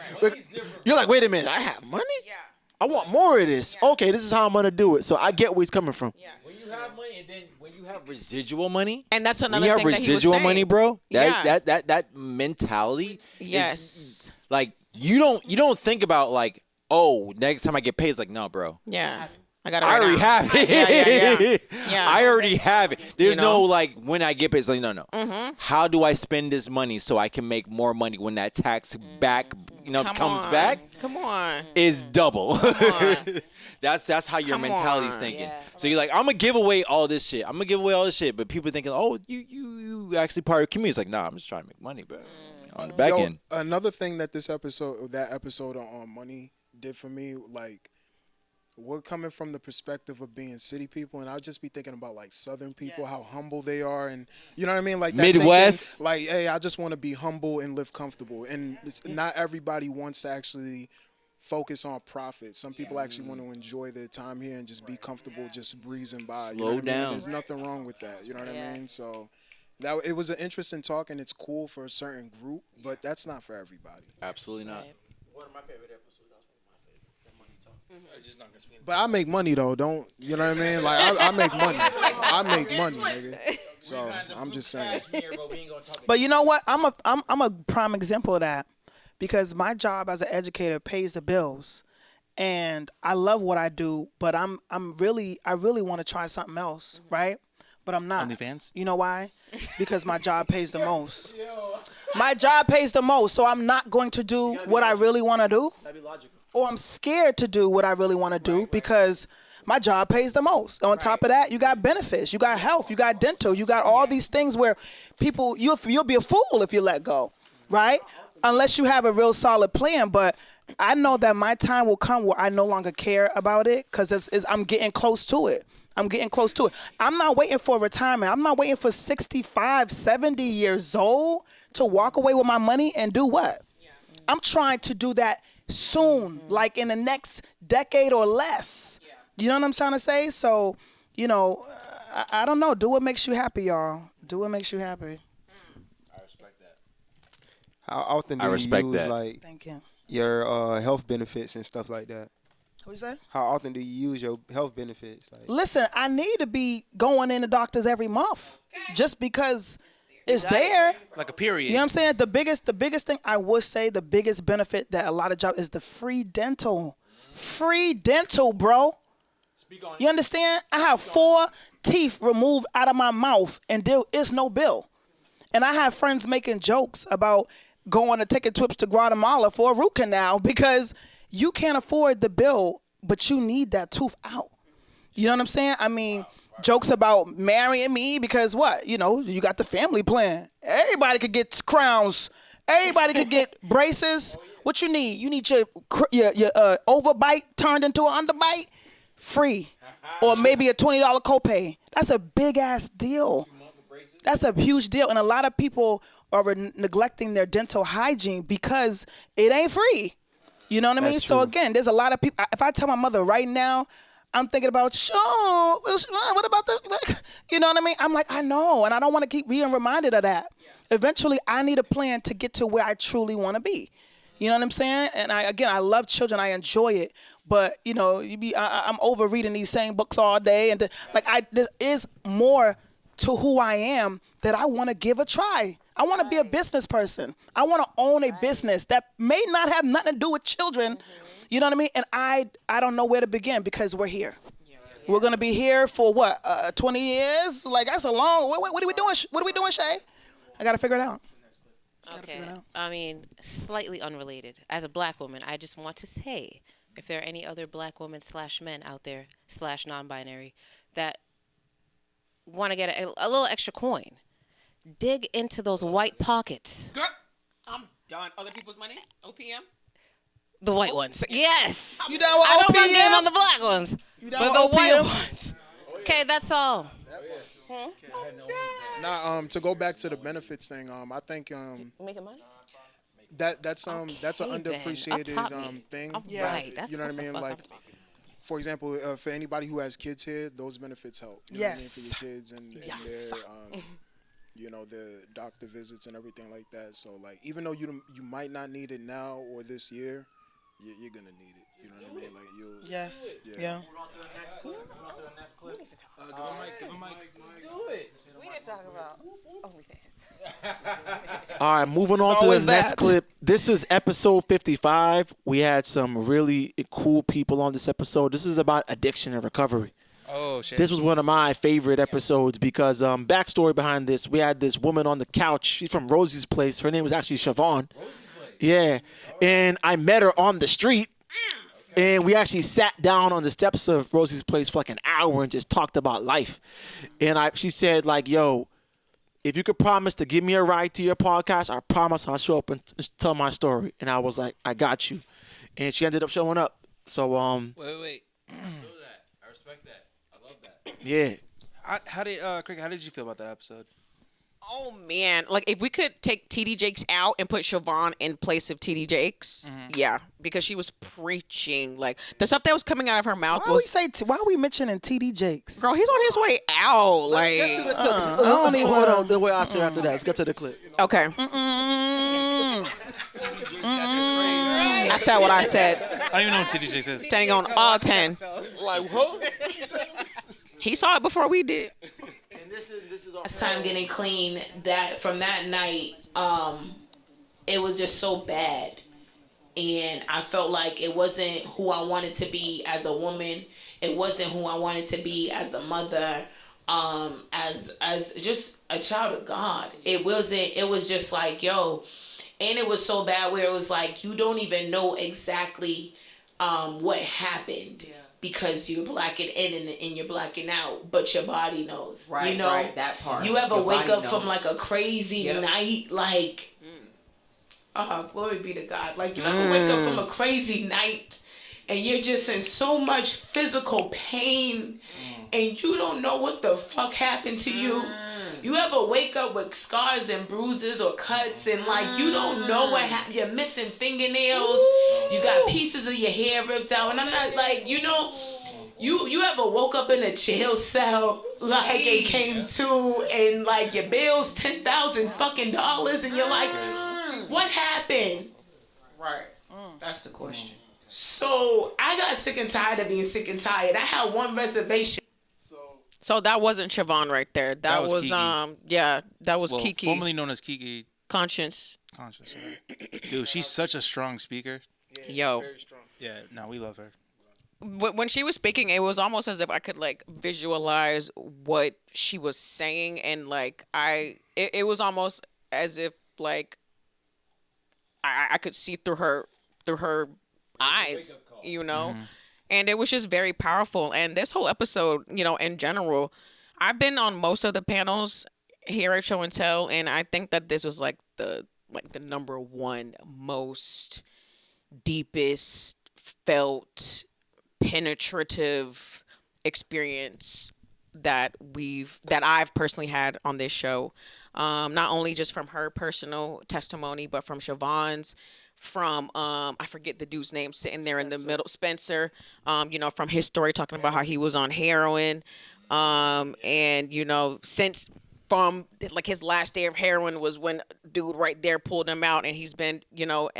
You're like, wait a minute, I have money? Yeah. I want more of this. Yeah. Okay, this is how I'm gonna do it. So I get where he's coming from. Yeah. When you have money, and then when you have residual money, and that's another when you thing have that he was residual saying. money, bro. Yeah. That mentality. Yes. Is, like you don't think about like, oh, next time I get paid, it's like, no, bro. Yeah. I already have it. Yeah. I already have it. There's You know? no like when I get paid. It's like no. Mm-hmm. How do I spend this money so I can make more money when that tax back, comes back? Come on. Is double. That's how your mentality's thinking. Yeah. So you're like, I'm gonna give away all this shit. But people thinking, oh, you actually part of the community. It's like, nah, I'm just trying to make money, bro. On the back end. Another thing that that episode on money did for me, like. We're coming from the perspective of being city people, and I'll just be thinking about like Southern people, how humble they are, and you know what I mean, like that Midwest. Thinking, like, hey, I just want to be humble and live comfortable, and not everybody wants to actually focus on profit. Some people actually want to enjoy their time here and just be comfortable, just breezing by. Slow you know down. I mean? There's nothing wrong with that. You know what I mean? So that it was an interesting talk, and it's cool for a certain group, but that's not for everybody. Absolutely not. One of my favorite episodes. But I make money though, don't you know what I mean? Like I make money. I make money, nigga. So I'm just saying. But you know what? I'm a prime example of that because my job as an educator pays the bills, and I love what I do. But I really want to try something else, right? But I'm not. OnlyFans? You know why? Because my job pays the most. My job pays the most, so I'm not going to do what I really want to do. That'd be logical. Or I'm scared to do what I really want to do because my job pays the most. On top of that, you got benefits, you got health, you got dental, you got all these things where people, you'll be a fool if you let go, right? Unless you have a real solid plan. But I know that my time will come where I no longer care about it because I'm getting close to it. I'm not waiting for retirement. I'm not waiting for 65, 70 years old to walk away with my money and do what? I'm trying to do that soon, like in the next decade or less. You know what I'm trying to say? So, you know, I don't know. Do what makes you happy, y'all. Do what makes you happy. I respect that. How often do you use like Thank you. your health benefits and stuff like that? What's that? How often do you use your health benefits? Like, Listen, I need to be going in the doctors every month just because it's there. Like a period. You know what I'm saying? The biggest thing I would say, the biggest benefit that a lot of jobs is the free dental. Free dental, bro. You understand? I have 4 teeth removed out of my mouth and there is no bill. And I have friends making jokes about going to taking trips to Guatemala for a root canal because you can't afford the bill, but you need that tooth out. You know what I'm saying? I mean, jokes about marrying me because what? You know, you got the family plan. Everybody could get crowns. Everybody could get braces. What you need? You need your overbite turned into an underbite? Free. Or maybe a $20 copay. That's a big ass deal. That's a huge deal. And a lot of people are neglecting their dental hygiene because it ain't free. You know what I mean? So again, there's a lot of people. If I tell my mother right now, I'm thinking about, what about the, you know what I mean? I'm like, I know, and I don't want to keep being reminded of that. Eventually, I need a plan to get to where I truly want to be. You know what I'm saying? And I love children. I enjoy it. But, you know, I'm over reading these same books all day. And there is more to who I am that I want to give a try. I want to be a business person. I want to own a business that may not have nothing to do with children. You know what I mean? And I don't know where to begin because we're here. We're going to be here for what, 20 years? Like, that's a long, what are we doing? What are we doing, Shay? I got to figure it out. Okay. I mean, slightly unrelated. As a black woman, I just want to say, if there are any other black women / men out there / non-binary that want to get a little extra coin, dig into those white pockets. Girl, I'm done. Other people's money? OPM? The white ones. Yes. You down with I OPM? don't want to get on the black ones. You down but with the OPM? white ones. Okay, that's all. Now, to go back to the benefits thing, I think Making money? that's an Okay, then. underappreciated Up top me. thing. All Yeah, right, that's you know what I what the mean. fuck Like, I'm talking for example, for anybody who has kids here, those benefits help. You know what I mean, Yes. for your kids and their the doctor visits and everything like that. So like, even though you might not need it now or this year, you're gonna need it. You know what I mean? Like you. Yes. Yeah. Give him mic. Do it. We didn't talk about OnlyFans. All right, moving on to the always next that. clip. This is episode 55. We had some really cool people on this episode. This is about addiction and recovery. Oh shit. This was one of my favorite episodes because backstory behind this, we had this woman on the couch. She's from Rosie's Place. Her name was actually Siobhan. Yeah. And I met her on the street. And we actually sat down on the steps of Rosie's Place for like an hour and just talked about life. And she said, like, yo, if you could promise to give me a ride to your podcast, I promise I'll show up and tell my story. And I was like, I got you. And she ended up showing up. So, Wait. I respect that. I love that. yeah. Craig, how did you feel about that episode? Oh man, like if we could take TD Jakes out and put Siobhan in place of TD Jakes, yeah, because she was preaching like the stuff that was coming out of her mouth was. Why are we mentioning TD Jakes? Girl, he's on his way out. Like, Hold on. Then we'll answer after that. Let's get to the clip. okay. I said what I said. I don't even know what TD Jakes is. Standing on all 10. Like what? He saw it before we did. Last time getting clean, that from that night, it was just so bad, and I felt like it wasn't who I wanted to be as a woman. It wasn't who I wanted to be as a mother, as just a child of God. It wasn't. It was just like, yo, and it was so bad where it was like you don't even know exactly what happened. Because you're blacking in and you're blacking out, but your body knows. Right, you know? right, that part. You ever Your wake body up knows. from like a crazy night, like, glory be to God. Like you ever wake up from a crazy night and you're just in so much physical pain and you don't know what the fuck happened to you. You ever wake up with scars and bruises or cuts and like you don't know what happened. You're missing fingernails. You got pieces of your hair ripped out. And I'm not like, you know, you ever woke up in a jail cell like it came to and like your bill's $10,000 fucking dollars and you're like, what happened? Right. That's the question. So I got sick and tired of being sick and tired. I had one reservation. So that wasn't Siobhan right there. That was Kiki. That was Well, Kiki. formerly known as Kiki. Conscience. Right? Dude, she's such a strong speaker. Yo. Yeah, no, we love her. When she was speaking, it was almost as if I could like visualize what she was saying, and like it was almost as if like I could see through her eyes, you know. And it was just very powerful. And this whole episode, you know, in general, I've been on most of the panels here at Show and Tell, and I think that this was like the number one most deepest felt penetrative experience that I've personally had on this show. Not only just from her personal testimony, but from Siobhan's, from I forget the dude's name sitting there in the middle, Spencer, you know, from his story talking about how he was on heroin, and you know, since from like his last day of heroin was when dude right there pulled him out, and he's been, you know,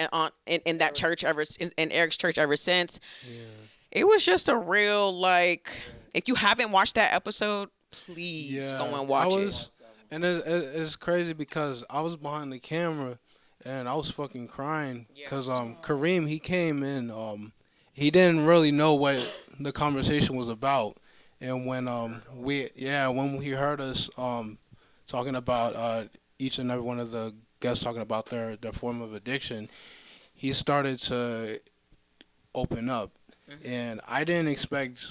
in that church in Eric's church ever since. It was just a real, like, if you haven't watched that episode, please go and watch it. And it's crazy because I was behind the camera and I was fucking crying because Kareem, he came in, he didn't really know what the conversation was about, and when when he heard us talking about each and every one of the guests talking about their form of addiction, he started to open up, and I didn't expect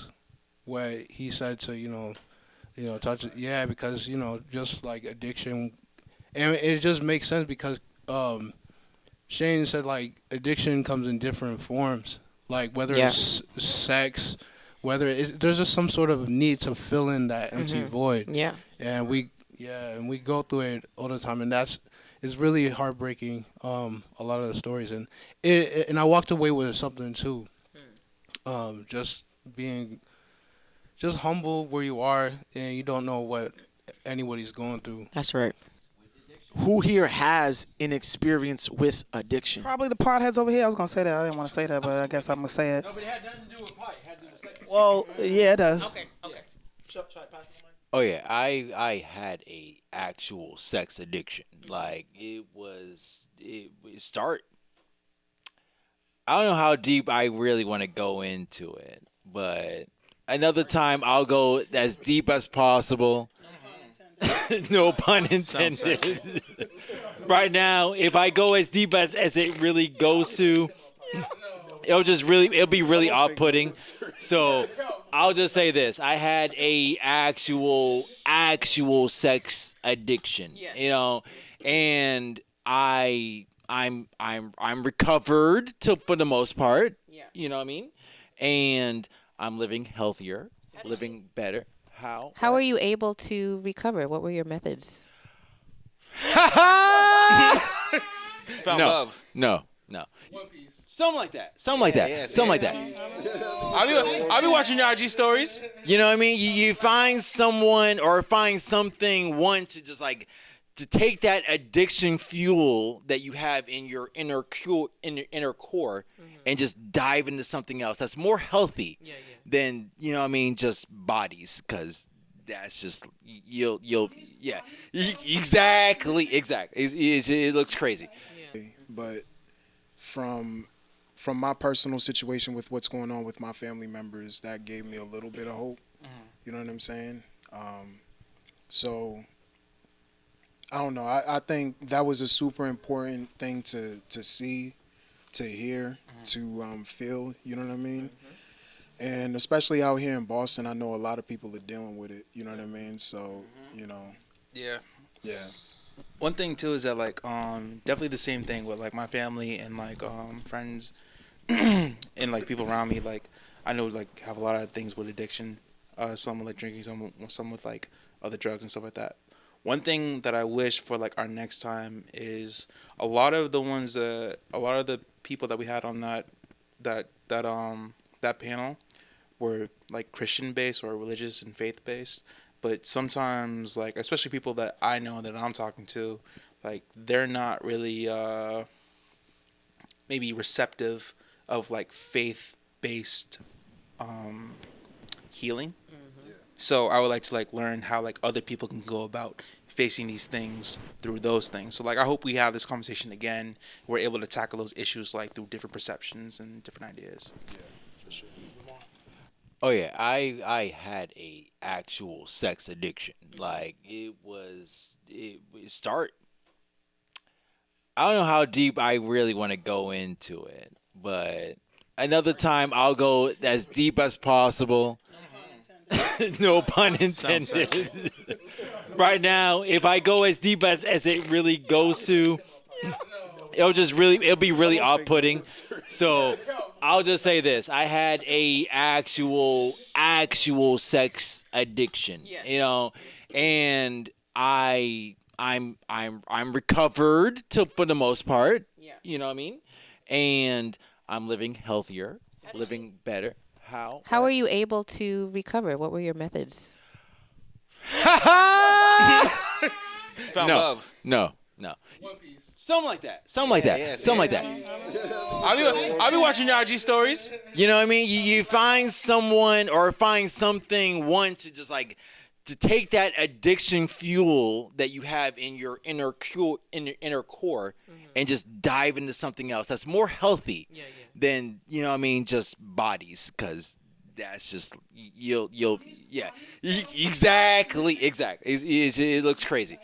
what he said to you know touch it, because you know, just like addiction, and it just makes sense because Shane said like addiction comes in different forms, like whether it's sex, whether there's just some sort of need to fill in that empty Mhm. void. Yeah. And we go through it all the time, and it's really heartbreaking. A lot of the stories, and I walked away with something too. Just being just humble where you are, and you don't know what anybody's going through. That's right. Who here has an experience with addiction? Probably the potheads over here. I was gonna say that. I didn't want to say that, but I guess I'm gonna say it. No, but it had nothing to do with pot. It had to do with sex. Well, yeah, it does. Okay. Oh yeah, I had a actual sex addiction. Like it start. I don't know how deep I really want to go into it, but another time I'll go as deep as possible. No pun intended. Right now, if I go as deep as it really goes to, it'll be really off-putting. So I'll just say this: I had a actual sex addiction, you know, and I'm recovered for the most part, you know what I mean, and I'm living healthier, living better. How were you able to recover? What were your methods? Found love. No. Something like that. Something like that. I'll be watching your IG stories. You know what I mean? You find someone or find something, one, to just like to take that addiction fuel that you have in your inner core and just dive into something else that's more healthy than, you know what I mean, just bodies, because that's just exactly. It looks crazy. But from my personal situation with what's going on with my family members, that gave me a little bit of hope. You know what I'm saying? So I don't know. I think that was a super important thing to see, to hear, to feel. You know what I mean? And especially out here in Boston, I know a lot of people are dealing with it. You know what I mean? So, you know. Yeah. Yeah. One thing too is that like definitely the same thing with like my family and like friends and like people around me. Like I know like have a lot of things with addiction. Some with like drinking, some with like other drugs and stuff like that. One thing that I wish for like our next time is a lot of the people that we had on that panel were like Christian based or religious and faith based. But sometimes, like, especially people that I know that I'm talking to, like, they're not really maybe receptive of, like, faith-based healing. So I would like to, like, learn how, like, other people can go about facing these things through those things. So, like, I hope we have this conversation again. We're able to tackle those issues, like, through different perceptions and different ideas. Yeah, for sure. Oh yeah, I had a actual sex addiction. Like it start. I don't know how deep I really want to go into it, but another time I'll go as deep as possible. No pun intended. Right now, if I go as deep as it really goes to, it'll be really off-putting. So I'll just say this: I had a actual sex addiction, you know, and I'm recovered for the most part, you know what I mean, and I'm living healthier, living better. How were you able to recover? What were your methods? Found love. No. Something like that. Something like that. I'll be watching your IG stories. You know what I mean? You find someone or find something, one, to just like to take that addiction fuel that you have in your inner core and just dive into something else that's more healthy than, you know what I mean, just bodies, because that's just exactly. It looks crazy.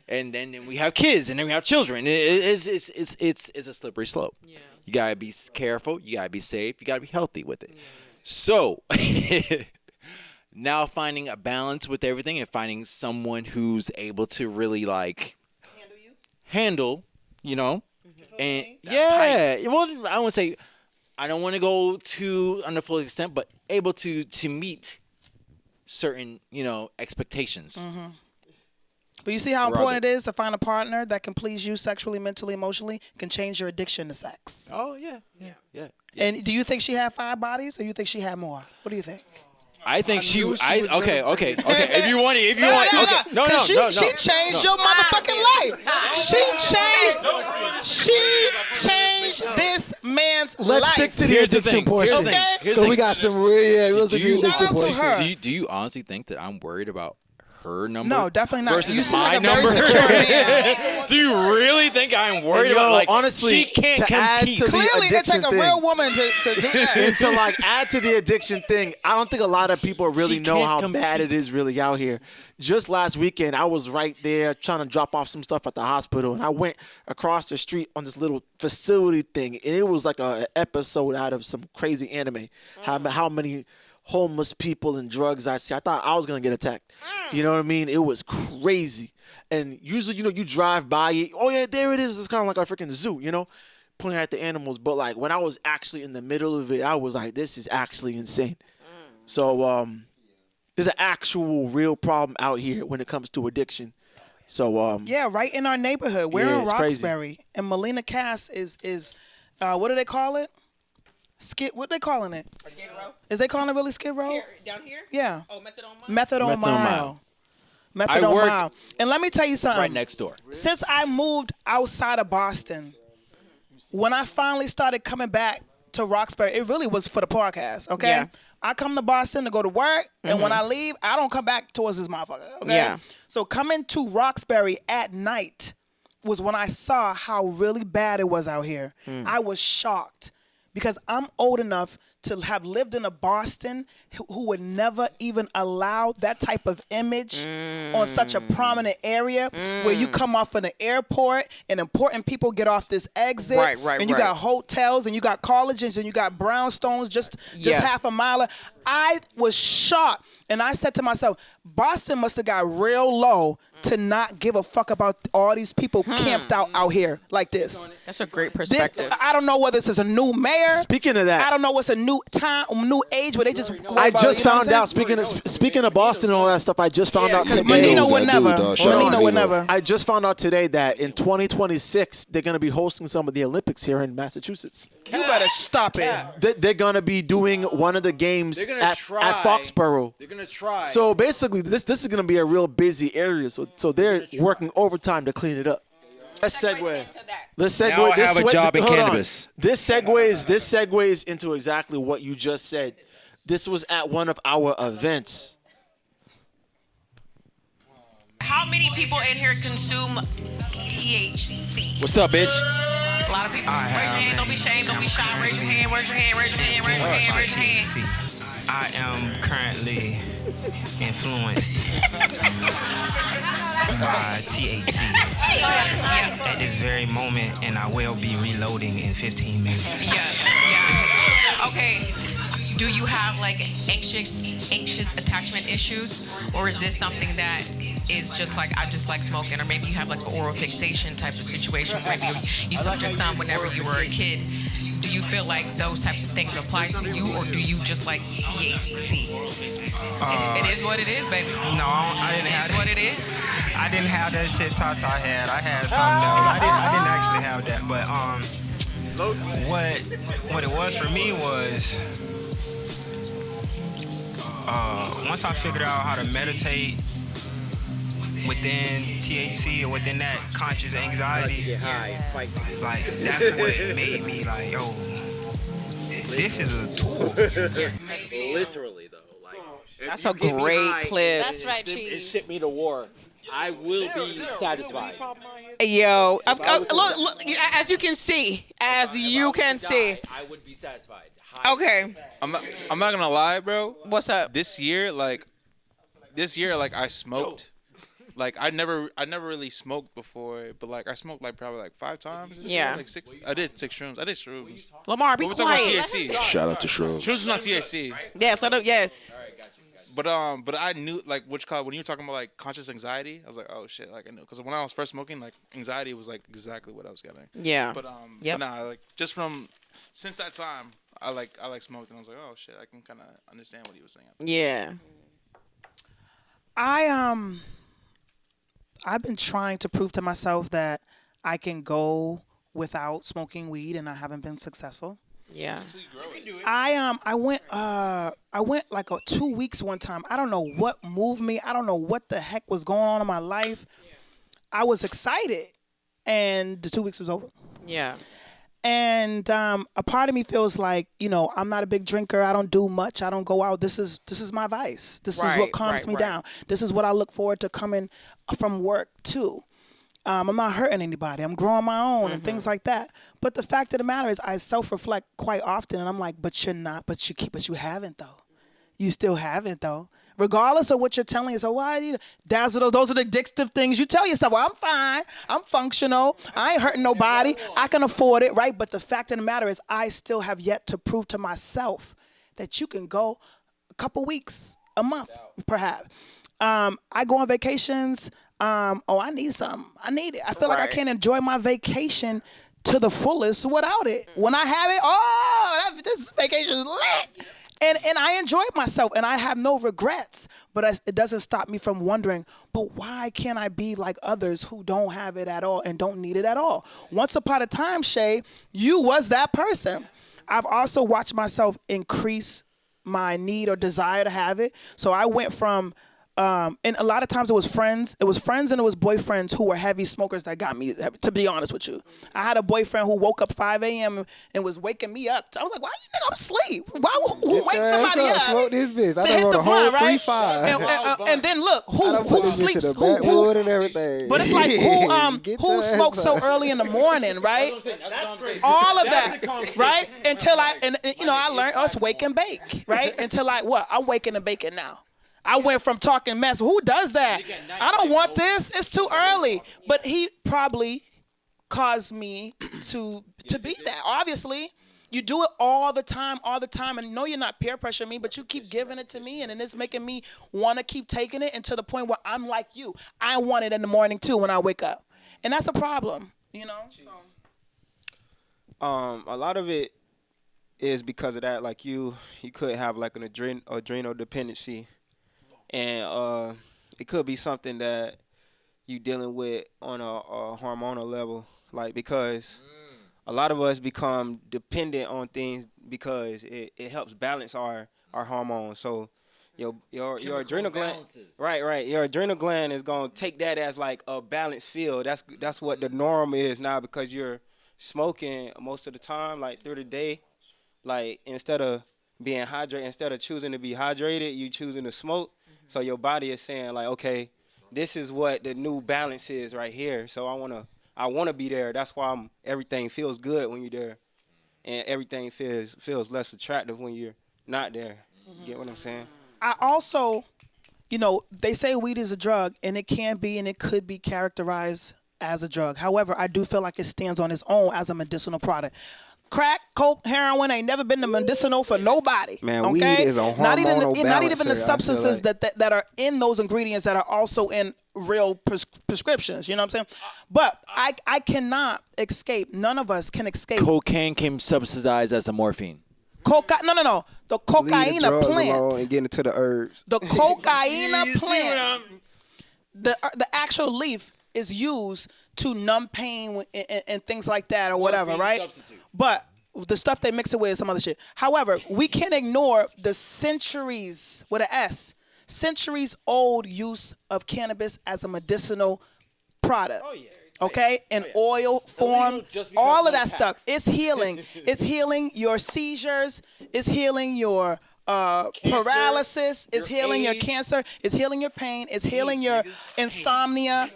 And then we have kids, and then we have children. It's a slippery slope. You gotta be careful. You gotta be safe. You gotta be healthy with it. So now finding a balance with everything and finding someone who's able to really like handle, you know, and well, I don't want to say. I don't want to go to on the full extent, but able to meet certain, expectations. Mm-hmm. But you see how important it is to find a partner that can please you sexually, mentally, emotionally, can change your addiction to sex. Oh, yeah. And do you think she had 5 bodies, or you think she had more? What do you think? I think she was okay. If you want, okay. No. She changed your motherfucking life. She changed this man's life. Let's stick to the addiction portion. Here's the So thing. we got some real. Let's stick to the addiction Shout out to portion. her. Do you honestly think that I'm worried about her number? No, definitely not. Versus You seem my like a very number. secure man. Do you really think I'm worried And yo, about? Like, honestly, she can't to add compete. to the Clearly, it addiction takes a thing. real woman to do that. And to like add to the addiction thing, I don't think a lot of people really She know can't how compete. bad it is really out here. Just last weekend, I was right there trying to drop off some stuff at the hospital, and I went across the street on this little facility thing, and it was like an episode out of some crazy anime. How many homeless people and drugs I see. I thought I was gonna get attacked. You know what I mean? It was crazy. And usually, you drive by it. Oh yeah, there it is. It's kind of like a freaking zoo, pointing at the animals. But like when I was actually in the middle of it, I was like, this is actually insane. So there's an actual real problem out here when it comes to addiction. So Yeah, right in our neighborhood. We're Yeah, in it's crazy. Roxbury, and Melina Cass is what do they call it? What they calling it? Skid Row? Is they calling it really Skid Row? Down here? Yeah. Oh, Methadone Mile? Methadone Mile. I Methadone work Mile. And let me tell you something. right next door. Since I moved outside of Boston, when I finally started coming back to Roxbury, it really was for the podcast, okay? Yeah. I come to Boston to go to work, and when I leave, I don't come back towards this motherfucker, okay? Yeah. So coming to Roxbury at night was when I saw how really bad it was out here. I was shocked because I'm old enough to have lived in a Boston who would never even allow that type of image on such a prominent area where you come off in the airport and important people get off this exit. Right, and you got hotels and you got colleges and you got brownstones just Yeah. half a mile. I was shocked. And I said to myself, Boston must have got real low to not give a fuck about all these people camped out here like this. That's a great This, perspective. I don't know whether this is a new mayor. speaking of that, I don't know what's a new time, new age where they just. I just found out. Speaking of Boston and all that stuff, I just found out today. Menino would That dude, never. dog. Shout out Menino would Menino. never. I just found out today that in 2026 they're going to be hosting some of the Olympics here in Massachusetts. You better stop it. They're going to be doing one of the games They're gonna at try. Foxborough. They're gonna try. So basically, this is going to be a real busy area. So they're working overtime to clean it up. Let's segue. Let's segue. Now I This have a way- job in hold on. cannabis. This segues into exactly what you just said. This was at one of our events. How many people in here consume THC? What's up, bitch? A lot of people. Raise your hand. Don't be ashamed. Don't be shy. Raise your hand. Raise your hand. Raise your hand. Raise your hand. Raise your hand. I am currently influenced by THC at this very moment, and I will be reloading in 15 minutes. Yeah. Okay. Do you have like anxious attachment issues, or is this something that is just like I just like smoking, or maybe you have like an oral fixation type of situation? Maybe you sucked your thumb whenever you were a kid. Do you feel like those types of things apply to you, or do you just like THC? It is what it is, baby. No, I didn't have It is what it is. I didn't have that shit Tata had. I had something else. I didn't actually have that, but what it was for me was once I figured out how to meditate within THC or within that conscious anxiety, like that's what made me like, yo, this is a tool. Literally though, like That's a great clip. That's right, it Cheese. shit me to war. I will be satisfied. Yo, look, as you can see, I would be satisfied. Okay. I'm not gonna lie, bro. What's up? This year, I smoked. Like I never really smoked before, but like I smoked like probably like 5 times. This Yeah. year, like 6. I did 6 shrooms. I did shrooms. Lamar, be But we're talking quiet. about THC. Shout out to Shrooms. Shrooms is not THC. Yes, I don't. Yes. But I knew like when you were talking about like conscious anxiety, I was like, oh shit, like I knew because when I was first smoking, like anxiety was like exactly what I was getting. Yeah. But Yep. but nah, like since that time, I like smoked, and I was like, oh shit, I can kind of understand what he was saying. Yeah. I've been trying to prove to myself that I can go without smoking weed, and I haven't been successful. Yeah. I went like 2 weeks one time. I don't know what moved me. I don't know what the heck was going on in my life. I was excited, and the 2 weeks was over. Yeah. And a part of me feels like, I'm not a big drinker. I don't do much. I don't go out. This is my vice. This is what calms me down. This is what I look forward to coming from work to. I'm not hurting anybody. I'm growing my own and things like that. But the fact of the matter is, I self-reflect quite often, and I'm like, but you're not. But you haven't though. You still haven't though. Regardless of what you're telling yourself, those are the addictive things you tell yourself. Well, I'm fine. I'm functional. I ain't hurting nobody. I can afford it, right? But the fact of the matter is, I still have yet to prove to myself that you can go a couple weeks, a month, perhaps. I go on vacations. I need something. I need it. I feel like I can't enjoy my vacation to the fullest without it. When I have it, this vacation is lit. And I enjoy myself, and I have no regrets. But it doesn't stop me from wondering, but why can't I be like others who don't have it at all and don't need it at all? Once upon a time, Shay, you was that person. I've also watched myself increase my need or desire to have it. So I went from and a lot of times it was friends and it was boyfriends who were heavy smokers that got me, to be honest with you. I had a boyfriend who woke up 5 a.m. and was waking me up. I was like, why you think I'm asleep? Who wake somebody up? Smoke this bitch. To I hit done the wrote a whole blunt, right? 3-5. And then look, who sleeps? Who and everything. But it's like who smokes so early in the morning, right? All of that, right? Until I learned it's wake and bake, right? Until I'm waking and baking now. I went from talking mess. Who does that? I don't want this. It's too early. But he probably caused me to be that. Obviously, you do it all the time. And no, you're not peer pressuring me, but you keep giving it to me, and then it's making me want to keep taking it, and to the point where I'm like you. I want it in the morning too when I wake up, and that's a problem. So. A lot of it is because of that. Like you could have like an adrenal dependency. And it could be something that you dealing with on a hormonal level, like because a lot of us become dependent on things because it helps balance our hormones. So your adrenal gland, right, your adrenal gland is gonna take that as like a balanced field. That's what the norm is now because you're smoking most of the time, like through the day, like instead of being hydrated, instead of choosing to be hydrated, you choosing to smoke. So your body is saying like, okay, this is what the new balance is right here. So I wanna be there. That's why everything feels good when you're there, and everything feels less attractive when you're not there. You get what I'm saying? I also, they say weed is a drug, and it can be and it could be characterized as a drug. However, I do feel like it stands on its own as a medicinal product. Crack, coke, heroin ain't never been the medicinal for nobody. Man, okay? weed is a hormonal not even the balancer, substances that are in those ingredients that are also in real prescriptions. You know what I'm saying? But I cannot escape. None of us can escape. Cocaine came subsidized as a morphine. No. The cocaine plant. And getting into the herbs. The cocaine plant. The actual leaf is used to numb pain and things like that or whatever, right? Substitute. But the stuff they mix it with is some other shit. However, we can't ignore the centuries, with an S, centuries old use of cannabis as a medicinal product. Oh, yeah. Okay? In oil form, all of that stuff. It's healing. It's healing your seizures. It's healing your paralysis. It's healing your cancer. It's healing your pain. It's healing your insomnia.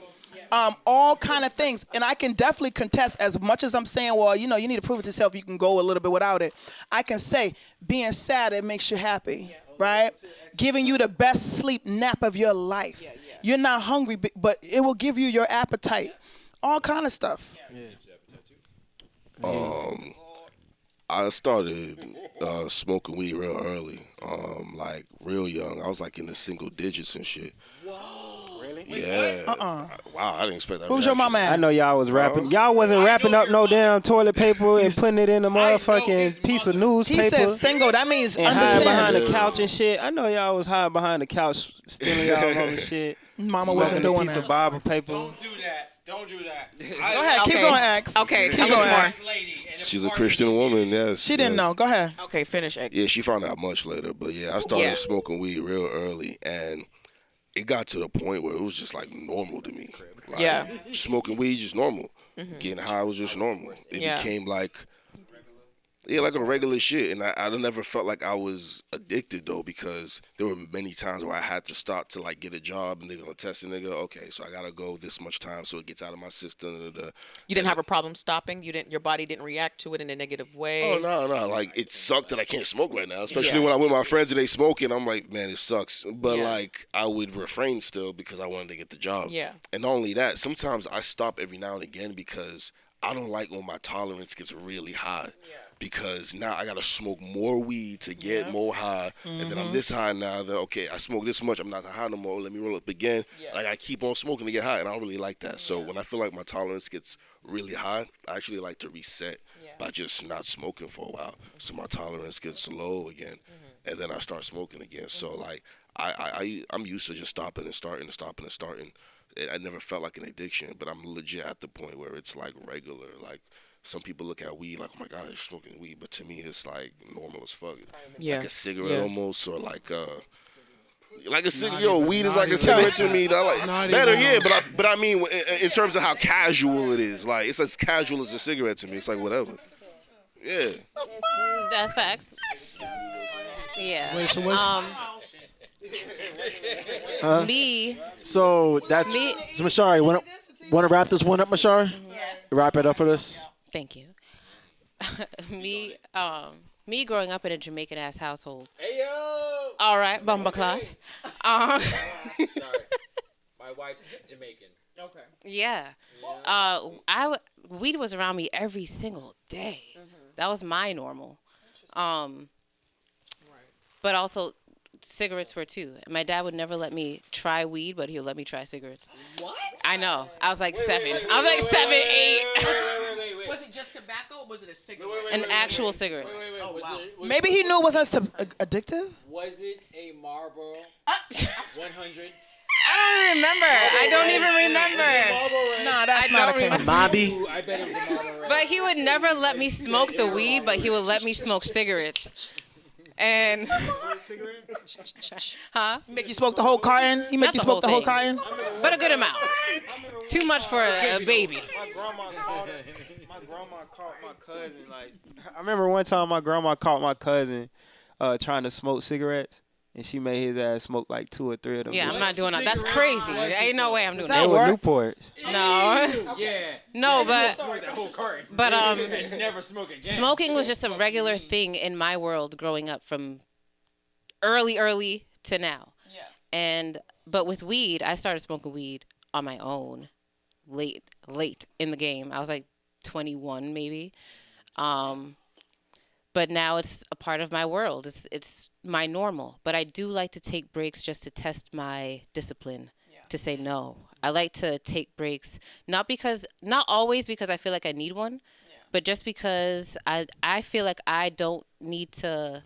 All kind of things. And I can definitely contest, as much as I'm saying, well, you need to prove it to yourself. You can go a little bit without it. I can say being sad, it makes you happy, right? Giving you the best sleep nap of your life. You're not hungry, but it will give you your appetite. All kind of stuff. I started smoking weed real early, like real young. I was like in the single digits and shit. Whoa. Really? Yeah. Wow, I didn't expect that. Who's your mama at? I know y'all was rapping. Y'all wasn't wrapping up no damn toilet paper and putting it in a motherfucking piece of newspaper. He said single. That means and under hiding 10. behind the couch and shit. I know y'all was hiding behind the couch stealing y'all mama's shit. Mama wasn't Smoking a doing piece that. of Bible paper. Don't do that. Don't do that. Go ahead. Keep going, X. Okay, Keep tell us going, more. X. She's a Christian woman, yes. She didn't know. Go ahead. Okay, finish X. Yeah, she found out much later, but yeah, I started smoking weed real early, and it got to the point where it was just like normal to me. Like, Yeah. Smoking weed just normal. Getting high was just normal. It became like like a regular shit, and I never felt like I was addicted though, because there were many times where I had to stop to like get a job, and they're gonna test a nigga. Okay, so I gotta go this much time so it gets out of my system. You didn't have a problem stopping. Your body didn't react to it in a negative way. Oh no, like it sucked that I can't smoke right now, especially when I'm with my friends and they smoking. I'm like, man, it sucks. But like I would refrain still because I wanted to get the job. Yeah. And not only that, sometimes I stop every now and again because I don't like when my tolerance gets really high. Yeah. Because now I gotta smoke more weed to get more high, and then I'm this high now. That okay, I smoke this much, I'm not high no more. Let me roll up again. Like I keep on smoking to get high, and I don't really like that. So when I feel like my tolerance gets really high, I actually like to reset by just not smoking for a while, so my tolerance gets low again, and then I start smoking again. So like I'm used to just stopping and starting and stopping and starting. I never felt like an addiction, but I'm legit at the point where it's like regular. Like some people look at weed like, oh my God, they're smoking weed, but to me it's like normal as fuck. Yeah. Like a cigarette almost, or like a cigarette. Yo, weed is like a cigarette to me. Like better, yeah. But I mean, in terms of how casual it is, like it's as casual as a cigarette to me. It's like whatever. Yeah. That's facts. Yeah. Wait, so what's Me. So that's Me. So Mashari, want to wrap this one up, Mashari? Wrap it up for us. Thank you. Me growing up in a Jamaican ass household. Hey yo. All right, Bumbaclaw. Sorry, my wife's Jamaican. Okay. Yeah. Weed was around me every single day. That was my normal. But also cigarettes were too. My dad would never let me try weed, but he would let me try cigarettes. What? I know. I was like 7. I was like 7, 8. Was it just tobacco or was it a cigarette? An actual cigarette. Oh, wow. Maybe he knew it wasn't addictive. Was it a Marlboro 100? I don't even remember. Nah, that's not a case. Mobby. I bet it was a Marlboro. But he would never let me smoke the weed, but he would let me smoke cigarettes. And Make you smoke the whole carton? He make Not you the smoke the whole whole thing. carton? but a good amount. Too much for a baby. My grandma caught my cousin. Like I remember one time my grandma caught my cousin trying to smoke cigarettes, and she made his ass smoke like 2 or 3 of them. Yeah, I'm not doing that. That's crazy. Ain't no way I'm doing They that. were Newports. No. Yeah. No, but Smoke that whole carton. but And never smoke again. smoking was just a regular thing in my world growing up from early to now. Yeah. But with weed, I started smoking weed on my own late in the game. I was like 21 maybe. But now it's a part of my world. It's my normal. But I do like to take breaks just to test my discipline, to say no. I like to take breaks, not always because I feel like I need one, but just because I feel like I don't want to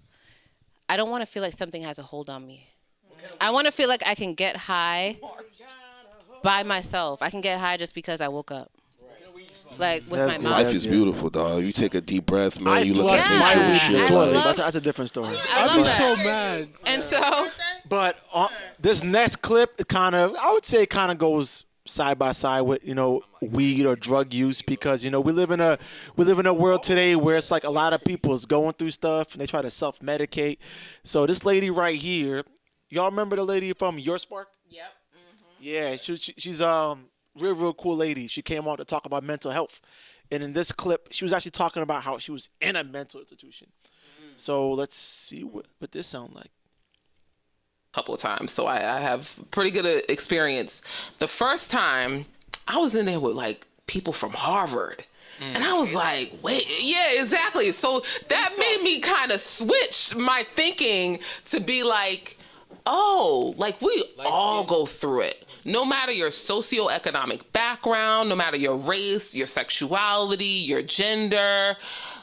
feel like something has a hold on me. I want to feel like I can get high by myself. I can get high just because I woke up. Like with my mom. Life is beautiful, dog. You take a deep breath, man. You look flush at my nature and shit. That's a different story. I love that. so mad. And so, But this next clip, I would say, kind of goes side by side with weed or drug use, because we live in a world today where it's like a lot of people is going through stuff and they try to self-medicate. So this lady right here, y'all remember the lady from Your Spark? Yep. Yeah, she's real cool lady. She came on to talk about mental health, and in this clip, she was actually talking about how she was in a mental institution. So let's see what this sound like. Couple of times, so I have pretty good experience. The first time I was in there with like people from Harvard, and I was like, wait, yeah, exactly. So that made me kind of switch my thinking to be like, oh, like we all go through it. no matter your socioeconomic background, no matter your race, your sexuality, your gender,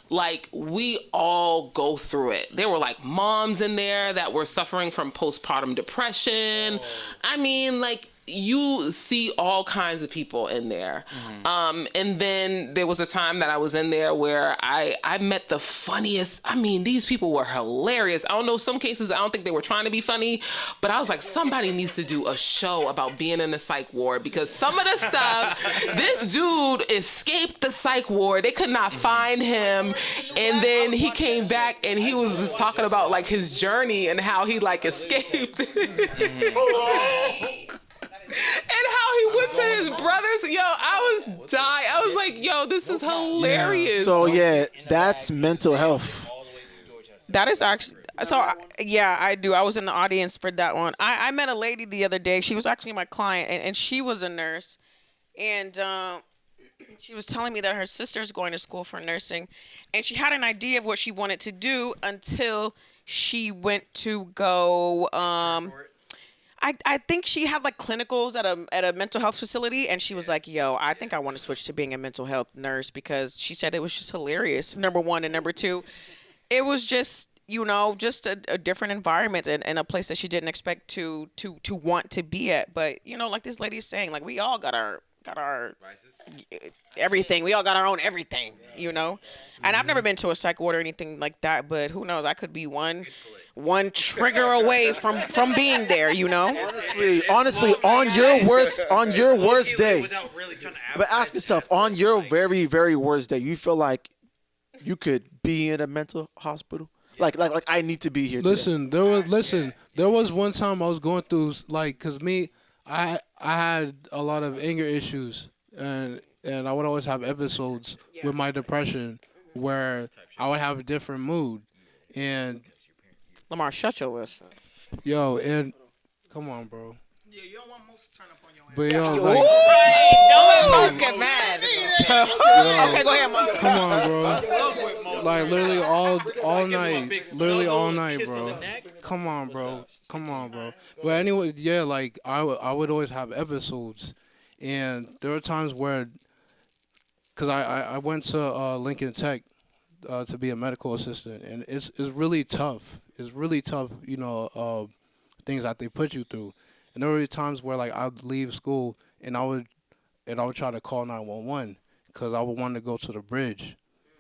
like we all go through it. There were like moms in there that were suffering from postpartum depression. I mean, like you see all kinds of people in there. And then there was a time that I was in there where I met the funniest. I mean, these people were hilarious. I don't know, some cases I don't think they were trying to be funny, but I was like, somebody needs to do a show about being in the psych ward, because some of the stuff, this dude escaped the psych ward. They could not find him. And then he came back and he was just talking about like his journey and how he like escaped. And how he went to his brothers. Yo, I was dying. I was like, yo, this is hilarious. So yeah, that's mental health. That is actually so. Yeah, I do. I was in the audience for that one. I met a lady the other day. She was actually my client, and she was a nurse, and she was telling me that her sister's going to school for nursing, and she had an idea of what she wanted to do until she went to go. I think she had like clinicals at a mental health facility, and she was like, yo, I think I want to switch to being a mental health nurse, because she said it was just hilarious, number one. And number two, it was just, just a different environment and a place that she didn't expect to want to be at. But, like this lady's saying, like we all got our everything. We all got our own everything, And I've never been to a psych ward or anything like that, but who knows? I could be one trigger away from being there, Honestly, on your worst day. But ask yourself, on your very, very worst day, you feel like you could be in a mental hospital? Like I need to be here today. There was one time I was going through, like, cause I had a lot of anger issues, and I would always have episodes with my depression where I would have a different mood, and Lamar, shut your ass. Yo, and come on, bro. Yeah, you don't want most to turn up on your ass. But yo, don't let Mos get mad. Okay, go ahead, Mos. Come on, bro. Like literally all night, bro. Come on, bro. But anyway, yeah, like I would always have episodes, and there were times where, cause I went to Lincoln Tech to be a medical assistant, and it's really tough. It's really tough, things that they put you through. And there were times where like I'd leave school and I would try to call 911 because I would want to go to the bridge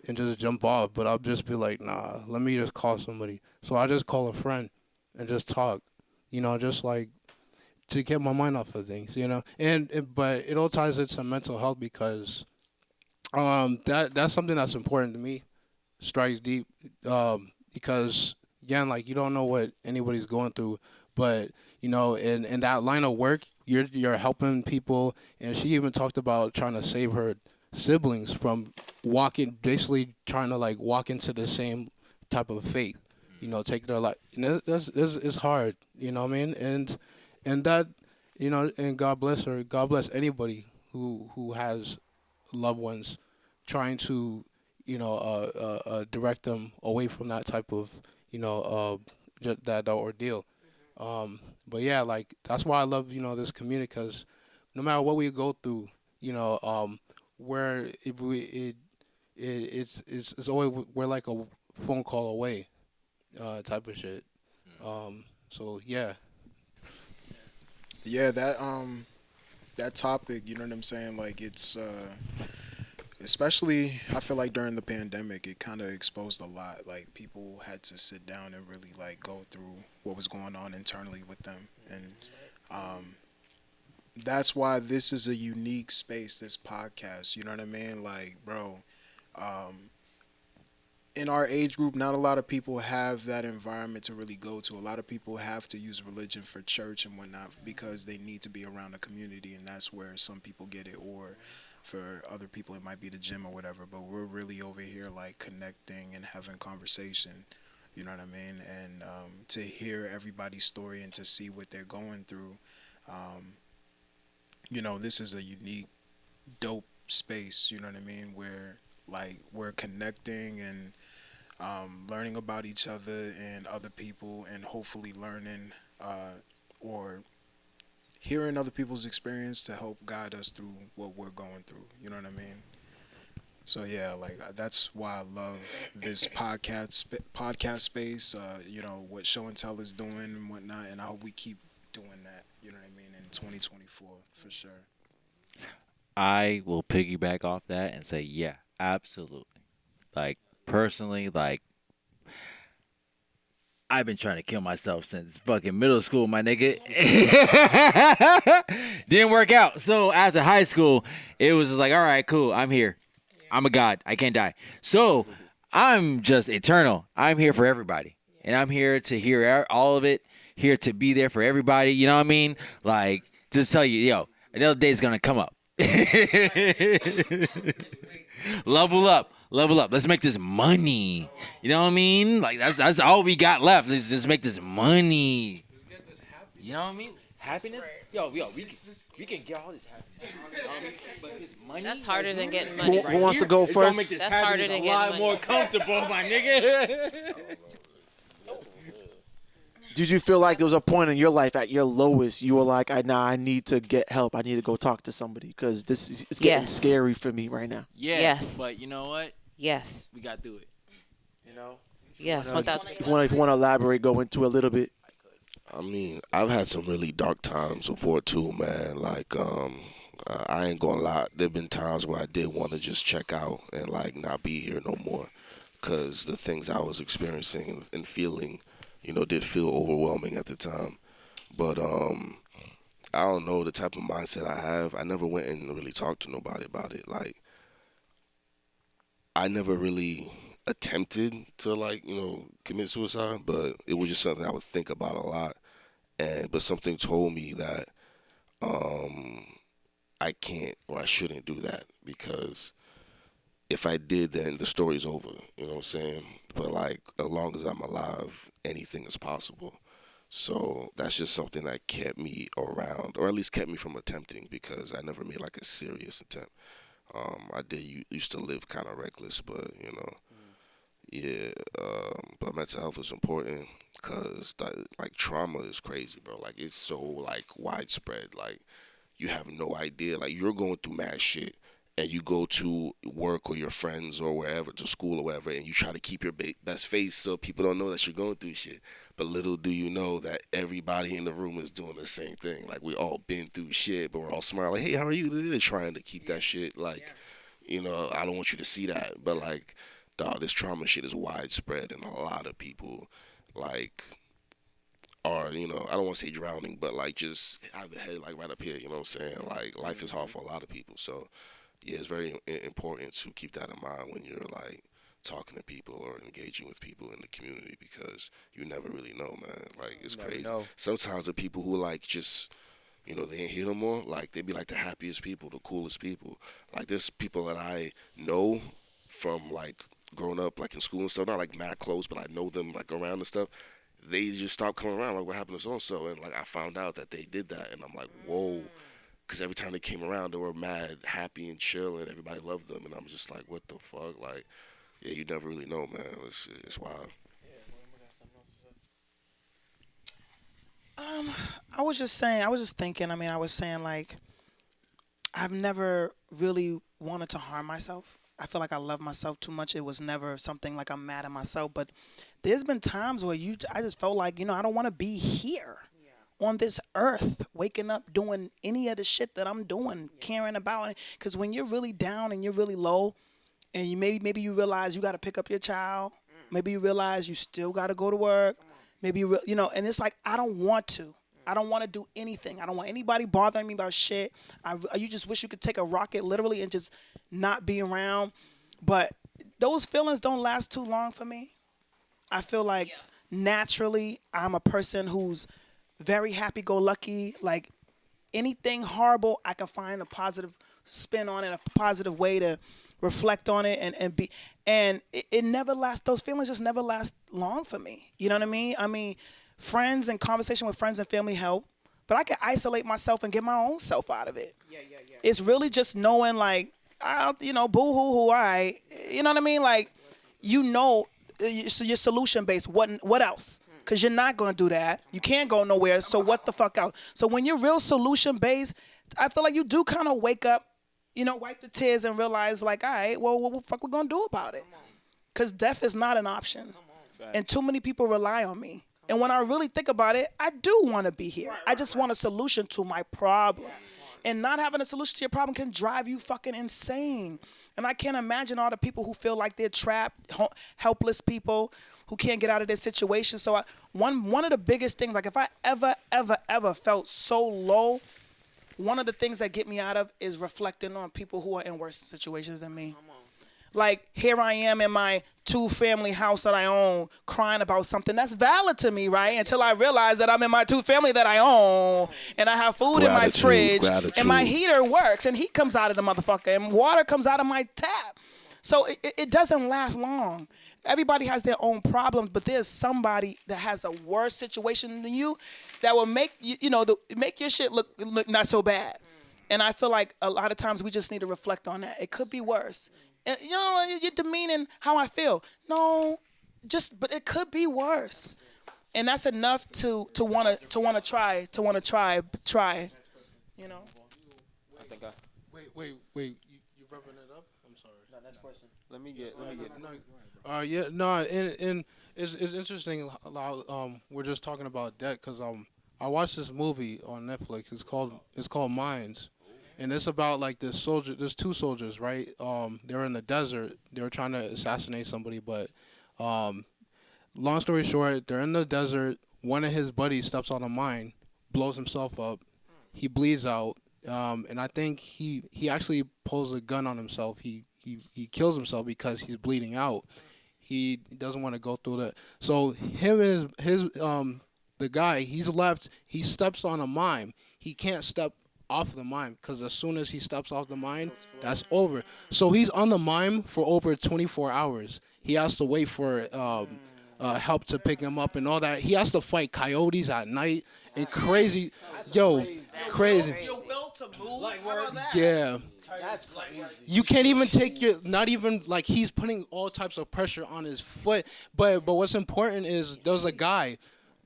and just jump off, but I'll just be like, nah, let me just call somebody. So I just call a friend and just talk, just like to get my mind off of things, but it all ties into mental health because that's something that's important to me, strikes deep, because again, like you don't know what anybody's going through, but in that line of work, you're helping people, and she even talked about trying to save her siblings from basically trying to like walk into the same type of faith, take their life. And it's hard, you know what I mean? And that, and God bless her. God bless anybody who has loved ones trying to, direct them away from that type of, that ordeal. But yeah, like that's why I love, this community, because no matter what we go through, where it's always, we're like a phone call away, type of shit. So yeah. Yeah, that topic, you know what I'm saying? Like it's especially I feel like during the pandemic it kind of exposed a lot. Like people had to sit down and really like go through what was going on internally with them, and that's why this is a unique space, this podcast, you know what I mean? Like, bro, in our age group, not a lot of people have that environment to really go to. A lot of people have to use religion for church and whatnot because they need to be around a community, and that's where some people get it, or for other people it might be the gym or whatever. But we're really over here like connecting and having conversation, you know what I mean? And to hear everybody's story and to see what they're going through, this is a unique, dope space, you know what I mean, where like we're connecting and learning about each other and other people, and hopefully learning or hearing other people's experience to help guide us through what we're going through. You know what I mean? So yeah, like that's why I love this podcast space. You know what Show and Tell is doing and whatnot, and I hope we keep doing that. You know what I mean? In 2024, for sure. I will piggyback off that and say, yeah, absolutely. Like, personally, like, I've been trying to kill myself since fucking middle school, my nigga. Didn't work out. So after high school, it was just like, all right, cool, I'm here. I'm a god. I can't die. So I'm just eternal. I'm here for everybody. And I'm here to hear all of it, here to be there for everybody. You know what I mean? Like, just tell you, yo, another day's going to come up. Level up. Let's make this money. You know what I mean? Like that's all we got left. Let's just make this money. You know what I mean? Happiness. Yo, we can get all this happiness. But this money. That's harder than getting money. Who wants to go first? That's harder than getting money. A lot more comfortable, my nigga. Did you feel like there was a point in your life at your lowest you were like, I need to get help. I need to go talk to somebody because it's getting scary for me right now. Yeah. Yes. But you know what? Yes. We got through it. You know? Yes. If you want to elaborate, go into a little bit. I mean, I've had some really dark times before too, man. Like, I ain't gonna lie. There've been times where I did want to just check out and like not be here no more, because the things I was experiencing and feeling, you know, did feel overwhelming at the time. But I don't know the type of mindset I have. I never went and really talked to nobody about it. Like, I never really attempted to, like, you know, commit suicide, but it was just something I would think about a lot. But something told me that I can't or I shouldn't do that, because if I did, then the story's over. You know what I'm saying? But like, as long as I'm alive, anything is possible. So that's just something that kept me around, or at least kept me from attempting, because I never made like a serious attempt. I used to live kind of reckless, but you know, yeah. But mental health is important, because like trauma is crazy, bro. Like, it's so like widespread. Like, you have no idea. Like, you're going through mad shit, and you go to work or your friends or wherever, to school or wherever, and you try to keep your best face so people don't know that you're going through shit. But little do you know that everybody in the room is doing the same thing. Like, we all been through shit, but we're all smiling. Hey, how are you? They're trying to keep that shit. Like, you know, I don't want you to see that. But, like, dog, this trauma shit is widespread, and a lot of people, like, are, you know, I don't want to say drowning, but, like, just have the head, like, right up here. You know what I'm saying? Like, life is hard for a lot of people. So, yeah, it's very important to keep that in mind when you're, like, talking to people or engaging with people in the community, because you never really know, man. Like, it's crazy. Know. Sometimes the people who, like, just, you know, they ain't here no more, like, they be, like, the happiest people, the coolest people. Like, there's people that I know from, like, growing up, like, in school and stuff, not, like, mad close, but I know them, like, around and stuff. They just stopped coming around, like, what happened to so-and-so? And, like, I found out that they did that, and I'm like, whoa. Because every time they came around, they were mad, happy, and chill, and everybody loved them. And I'm just like, what the fuck? Like, yeah, you never really know, man. It's wild. I was just thinking, I was saying, like, I've never really wanted to harm myself. I feel like I love myself too much. It was never something like I'm mad at myself. But there's been times where I just felt like, you know, I don't want to be here on this earth, waking up doing any of the shit that I'm doing, caring about it. Because when you're really down and you're really low, and you maybe you realize you got to pick up your child, maybe you realize you still got to go to work, maybe you know, and it's like, I don't want to. I don't want to do anything. I don't want anybody bothering me about shit. You just wish you could take a rocket literally and just not be around. But those feelings don't last too long for me. I feel like naturally I'm a person who's very happy-go-lucky. Like, anything horrible, I can find a positive spin on it, a positive way to reflect on it and it never lasts. Those feelings just never last long for me. You know what I mean? I mean, friends and conversation with friends and family help, but I can isolate myself and get my own self out of it. Yeah. It's really just knowing, like, you know, boo-hoo-hoo, all right. You know what I mean? Like, you know, your solution-based. What else? because you're not going to do that. You can't go nowhere. So what the fuck else? So when you're real solution based, I feel like you do kind of wake up, wipe the tears and realize like, all right, well, what the fuck we going to do about it? Because death is not an option. And too many people rely on me. And when I really think about it, I do want to be here. I just want a solution to my problem. And not having a solution to your problem can drive you fucking insane. And I can't imagine all the people who feel like they're trapped, helpless people who can't get out of their situation. So one of the biggest things, like if I ever felt so low, one of the things that get me out of is reflecting on people who are in worse situations than me. Like here I am in my 2-family house that I own, crying about something that's valid to me, right? Until I realize that I'm in my 2-family that I own, and I have food in my fridge, and my heater works, and heat comes out of the motherfucker, and water comes out of my tap. So it doesn't last long. Everybody has their own problems, but there's somebody that has a worse situation than you that will make make your shit look not so bad. And I feel like a lot of times we just need to reflect on that. It could be worse. You're demeaning how I feel. No, but it could be worse, and that's enough to want to try. You know. I think Wait. You rubbing it up? I'm sorry. No, next person. Let me get. And it's interesting how we're just talking about debt because I watched this movie on Netflix. It's called Minds. And it's about like this soldier. There's 2 soldiers, right? They're in the desert. They were trying to assassinate somebody, but long story short, they're in the desert. One of his buddies steps on a mine, blows himself up. He bleeds out, and I think he actually pulls a gun on himself. He kills himself because he's bleeding out. He doesn't want to go through that. So him and the guy, he's left. He steps on a mine. He can't step off the mine because as soon as he steps off the mine, that's over. So he's on the mine for over 24 hours. He has to wait for help to pick him up and all that. He has to fight coyotes at night and crazy. Crazy. Your will to move. Yeah. That's crazy. You can't even take not even like he's putting all types of pressure on his foot. But what's important is there's a guy.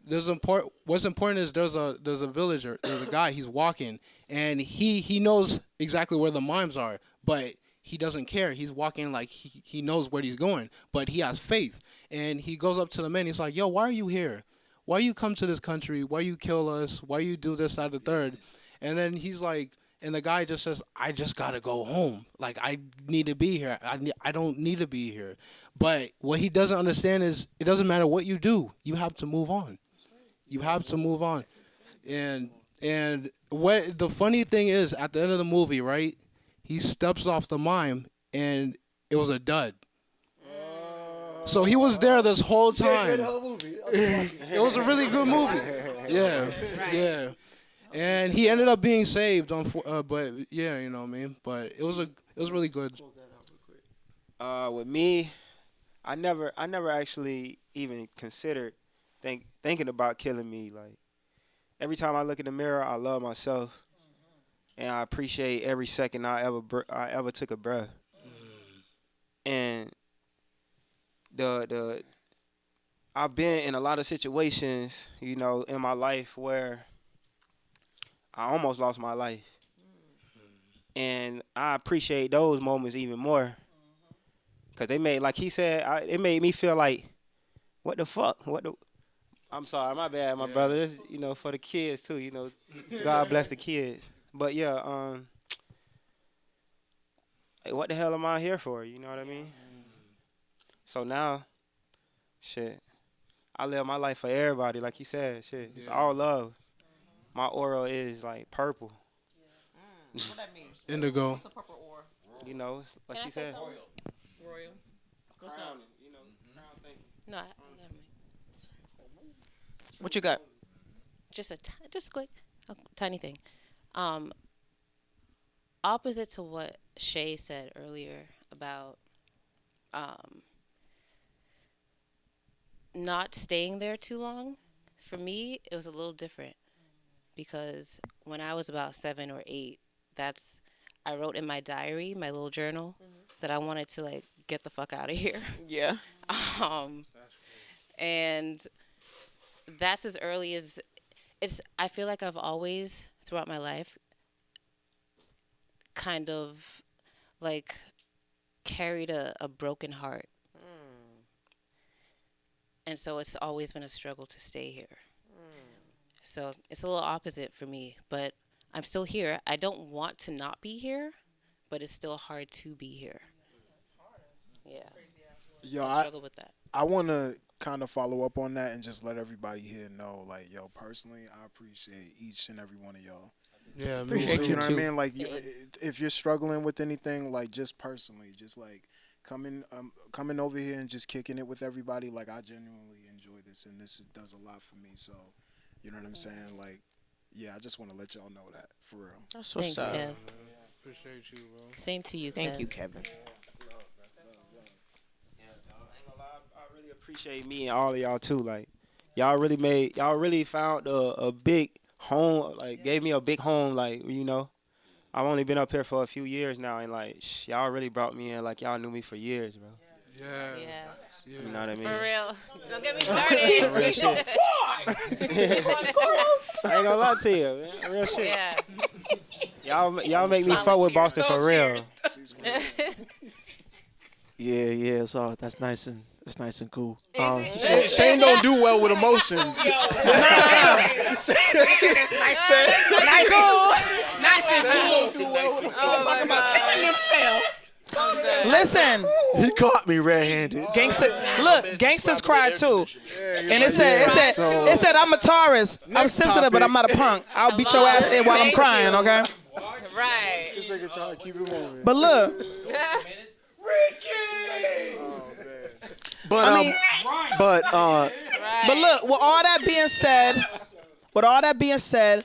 What's important is there's a villager. There's a guy. He's walking and he knows exactly where the mines are, but he doesn't care. He's walking like he knows where he's going, but he has faith. And he goes up to the man. He's like, "Yo, why are you here? Why you come to this country? Why you kill us? Why you do this, that, the third?" And then he's like, and the guy just says, "I just gotta go home. Like I need to be here. I don't need to be here." But what he doesn't understand is it doesn't matter what you do. You have to move on. You have to move on. And what the funny thing is, at the end of the movie, right, he steps off the mine, and it was a dud. So he was there this whole time. It was a really good movie. Yeah. And he ended up being saved but yeah, you know what I mean. But it was really good. With me, I never actually even considered thinking about killing me. Like every time I look in the mirror, I love myself, and I appreciate every second I ever took a breath. And I've been in a lot of situations, in my life where I almost lost my life, and I appreciate those moments even more, cause they made, like he said, it made me feel like, what the fuck, I'm sorry, my bad, my brother. This, for the kids too. God bless the kids. But yeah, like, what the hell am I here for? You know what I mean? So now, shit, I live my life for everybody. Like he said, shit, it's all love. My aura is like purple. What that mean? Indigo. What's a purple aura? Like he said. Royal. What's up? No, I got What you got? just quick, a tiny thing. Opposite to what Shay said earlier about not staying there too long. For me, it was a little different because when I was about 7 or 8, I wrote in my diary, my little journal, that I wanted to like get the fuck out of here. Yeah. And that's as early as it's. I feel like I've always throughout my life kind of like carried a broken heart. And so it's always been a struggle to stay here. So it's a little opposite for me, but I'm still here. I don't want to not be here, but it's still hard to be here. Yeah. Yo, I struggle with that. I want to kind of follow up on that and just let everybody here know, like, yo, personally, I appreciate each and every one of y'all. Yeah, appreciate you know what I mean? Like, if you're struggling with anything, like, just personally, just like coming over here and just kicking it with everybody, like, I genuinely enjoy this, and this does a lot for me. So, you know what I'm saying? Like, yeah, I just want to let y'all know that for real. That's what's up. Kev. Appreciate you, bro. Same to you, Thank Kev. you, Kevin. I really appreciate me and all of y'all too. Like, y'all really found a big home. Like, gave me a big home. Like, you know, I've only been up here for a few years now, and like, y'all really brought me in. Like, y'all knew me for years, bro. Yeah. You know what I mean? For real. Don't get me started. Real shit. I ain't gonna lie to you, man. Real shit. Yeah. Y'all make me fuck with Boston for real. Yeah. So that's nice and cool. Shane don't do well with emotions. Nice and cool. Talking about killing themselves. Listen, he caught me red-handed. Gangsters cry too, and it said I'm a Taurus. I'm sensitive, but I'm not a punk. I'll beat your ass in while I'm crying, okay? Right. This nigga trying to keep it moving. But look, But look. With all that being said,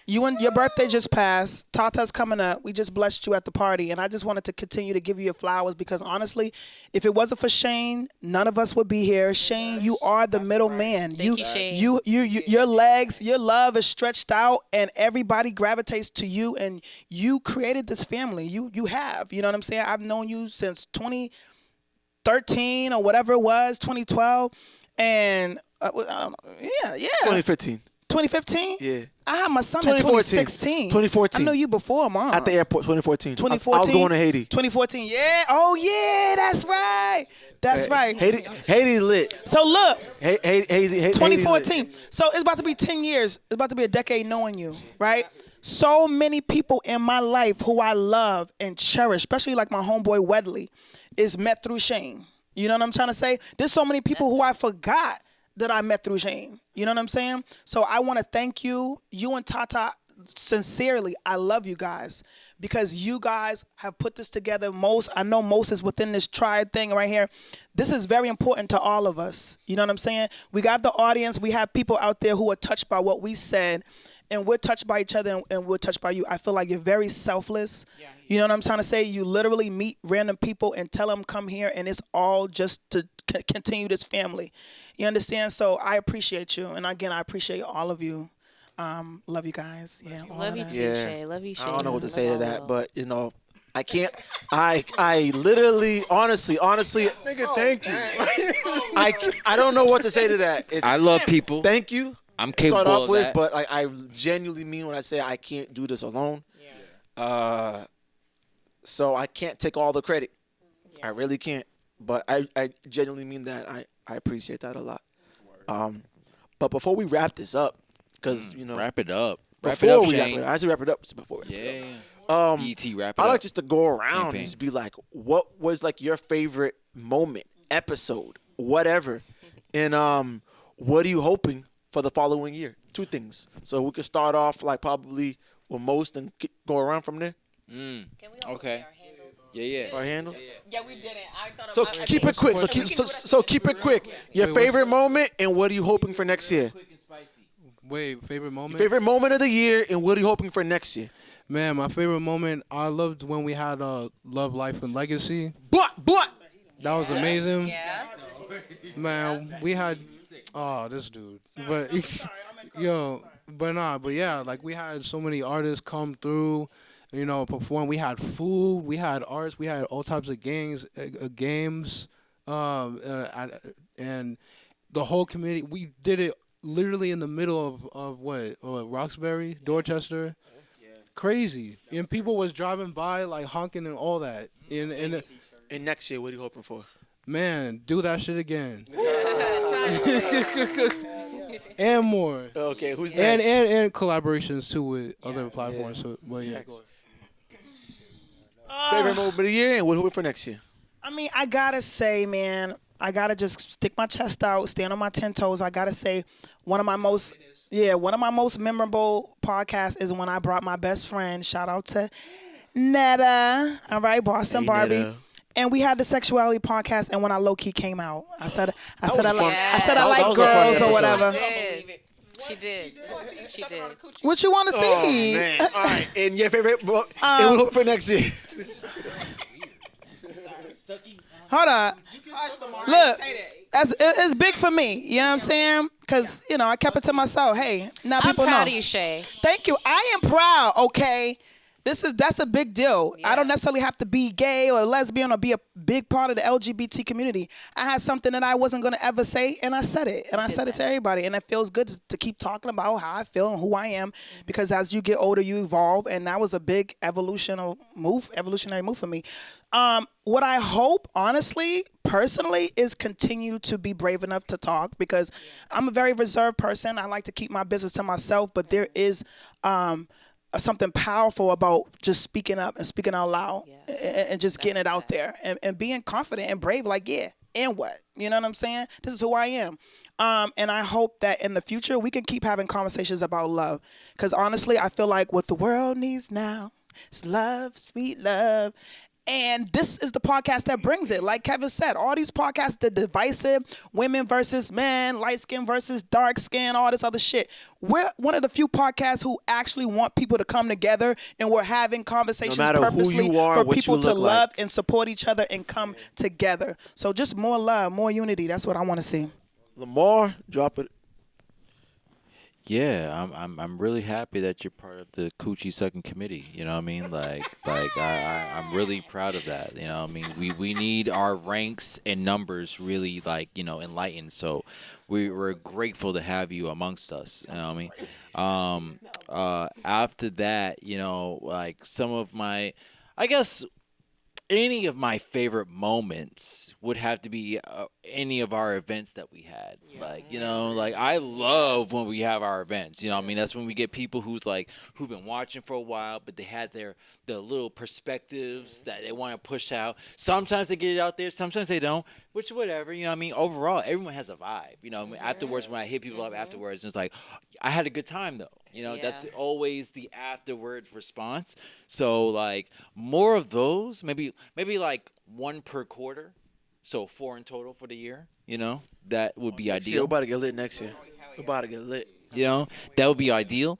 you and your birthday just passed. Tata's coming up. We just blessed you at the party, and I just wanted to continue to give you your flowers because honestly, if it wasn't for Shane, none of us would be here. Shane, you are the middleman. Thank you, Shane. Your legs, your love is stretched out, and everybody gravitates to you. And you created this family. You have. You know what I'm saying? I've known you since 2013 or whatever it was, 2012, and I don't know. Yeah. 2015. 2015? Yeah. I had my son in 2014. 2016. 2014. I knew you before, Mom. At the airport, 2014. 2014. I was going to Haiti. 2014. Yeah. Oh, yeah. That's right. That's right. Haiti lit. So, look. Haiti 2014. So, it's about to be 10 years. It's about to be a decade knowing you, right? So many people in my life who I love and cherish, especially like my homeboy Wedley, is met through Shane. You know what I'm trying to say? There's so many people who I forgot that I met through Shane. You know what I'm saying? So I want to thank you and Tata, sincerely. I love you guys because you guys have put this together. I know most is within this triad thing right here. This is very important to all of us. You know what I'm saying? We got the audience. We have people out there who are touched by what we said, and we're touched by each other, and we're touched by you. I feel like you're very selfless. Yeah. You know what I'm trying to say? You literally meet random people and tell them come here, and it's all just to continue this family. You understand? So I appreciate you, and again, I appreciate all of you. Love you guys. Yeah. Love you too, Shay. Love you, Shay. I don't know what to say to that, but you know, I can't. I literally, honestly, nigga, thank you. I don't know what to say to that. I love people. Thank you. I'm capable start off of with, that. but I genuinely mean when I say I can't do this alone. Yeah. So I can't take all the credit. Yeah. I really can't. But I genuinely mean that. I appreciate that a lot. But before we wrap this up, because you know, wrap it up. Before we wrap it up, I say wrap it up. Before. Yeah. ET wrap it I up. like just to go around Campaign. and just be like, what was like your favorite moment, episode, whatever, and what are you hoping for the following year? 2 things. So we could start off like probably with most and go around from there. Can we also Okay. say our handles? Our handles. Yeah, we didn't. I thought So about keep it quick. So keep it quick. Your favorite moment and what are you hoping for next year? Wait, favorite moment? Favorite moment of the year and what are you hoping for next year? Man, my favorite moment, I loved when we had Love, Life, and Legacy. But that was amazing. Yeah. Man, we had this dude. But but yeah, like we had so many artists come through, you know, perform. We had food, we had arts, we had all types of games, and the whole community. We did it literally in the middle of what Roxbury, Dorchester. Crazy, and people was driving by like honking and all that. And next year, what are you hoping for? Man, do that shit again. And more. Okay, who's and next? and collaborations too with other platforms. So, but yeah, go ahead. Favorite moment of the year, and what are you hoping for next year? I mean, I gotta say, man, I gotta just stick my chest out, stand on my 10 toes. I gotta say, one of my most memorable podcasts is when I brought my best friend. Shout out to Netta, all right, Boston Hey, Barbie. Netta. And we had the sexuality podcast, and when I low key came out, I said I was fun. I That like was a fun girls or episode. whatever. She did. She did. What you want to Oh, see? man. All right, and your favorite, and what you hoping for next year? Hold on. Look, it's big for me. You know what I'm saying? Because, I kept it to myself. Hey, now I'm people know. proud of you, Shay. Thank you. I am proud, okay? That's a big deal. I don't necessarily have to be gay or lesbian or be a big part of the LGBT community. I had something that I wasn't going to ever say, and I said it. And I said it to everybody. And it feels good to keep talking about how I feel and who I am, because as you get older, you evolve. And that was a big evolutionary move for me. What I hope, honestly, personally, is continue to be brave enough to talk, because I'm a very reserved person. I like to keep my business to myself, but there is something powerful about just speaking up and speaking out loud and just getting it out there and being confident and brave, like, yeah, and what? You know what I'm saying? This is who I am. And I hope that in the future we can keep having conversations about love, because honestly, I feel like what the world needs now is love, sweet love. And this is the podcast that brings it. Like Kevin said, all these podcasts, the divisive, women versus men, light skin versus dark skin, all this other shit. We're one of the few podcasts who actually want people to come together, and we're having conversations No matter who purposely you are, for what people you to look love like. and support each other and come together. So just more love, more unity. That's what I want to see. Lamar, drop it. Yeah, I'm really happy that you're part of the Coochie Sucking Committee. You know what I mean? Like I'm really proud of that. You know what I mean? We need our ranks and numbers really enlightened. So we're grateful to have you amongst us. You know what I mean? After that, some of my, I guess, any of my favorite moments would have to be any of our events that we had. I love when we have our events. You know what I mean? That's when we get people who've been watching for a while, but they had their little perspectives that they want to push out. Sometimes they get it out there, sometimes they don't, which whatever. You know what I mean? Overall, everyone has a vibe. You know what I mean? Afterwards, when I hit people up afterwards, it's like, I had a good time though. That's always the afterwards response. So more of those, maybe one per quarter. So 4 in total for the year, that would be Next year, ideal. we're about to get lit next year. We're about to get lit. That would be ideal,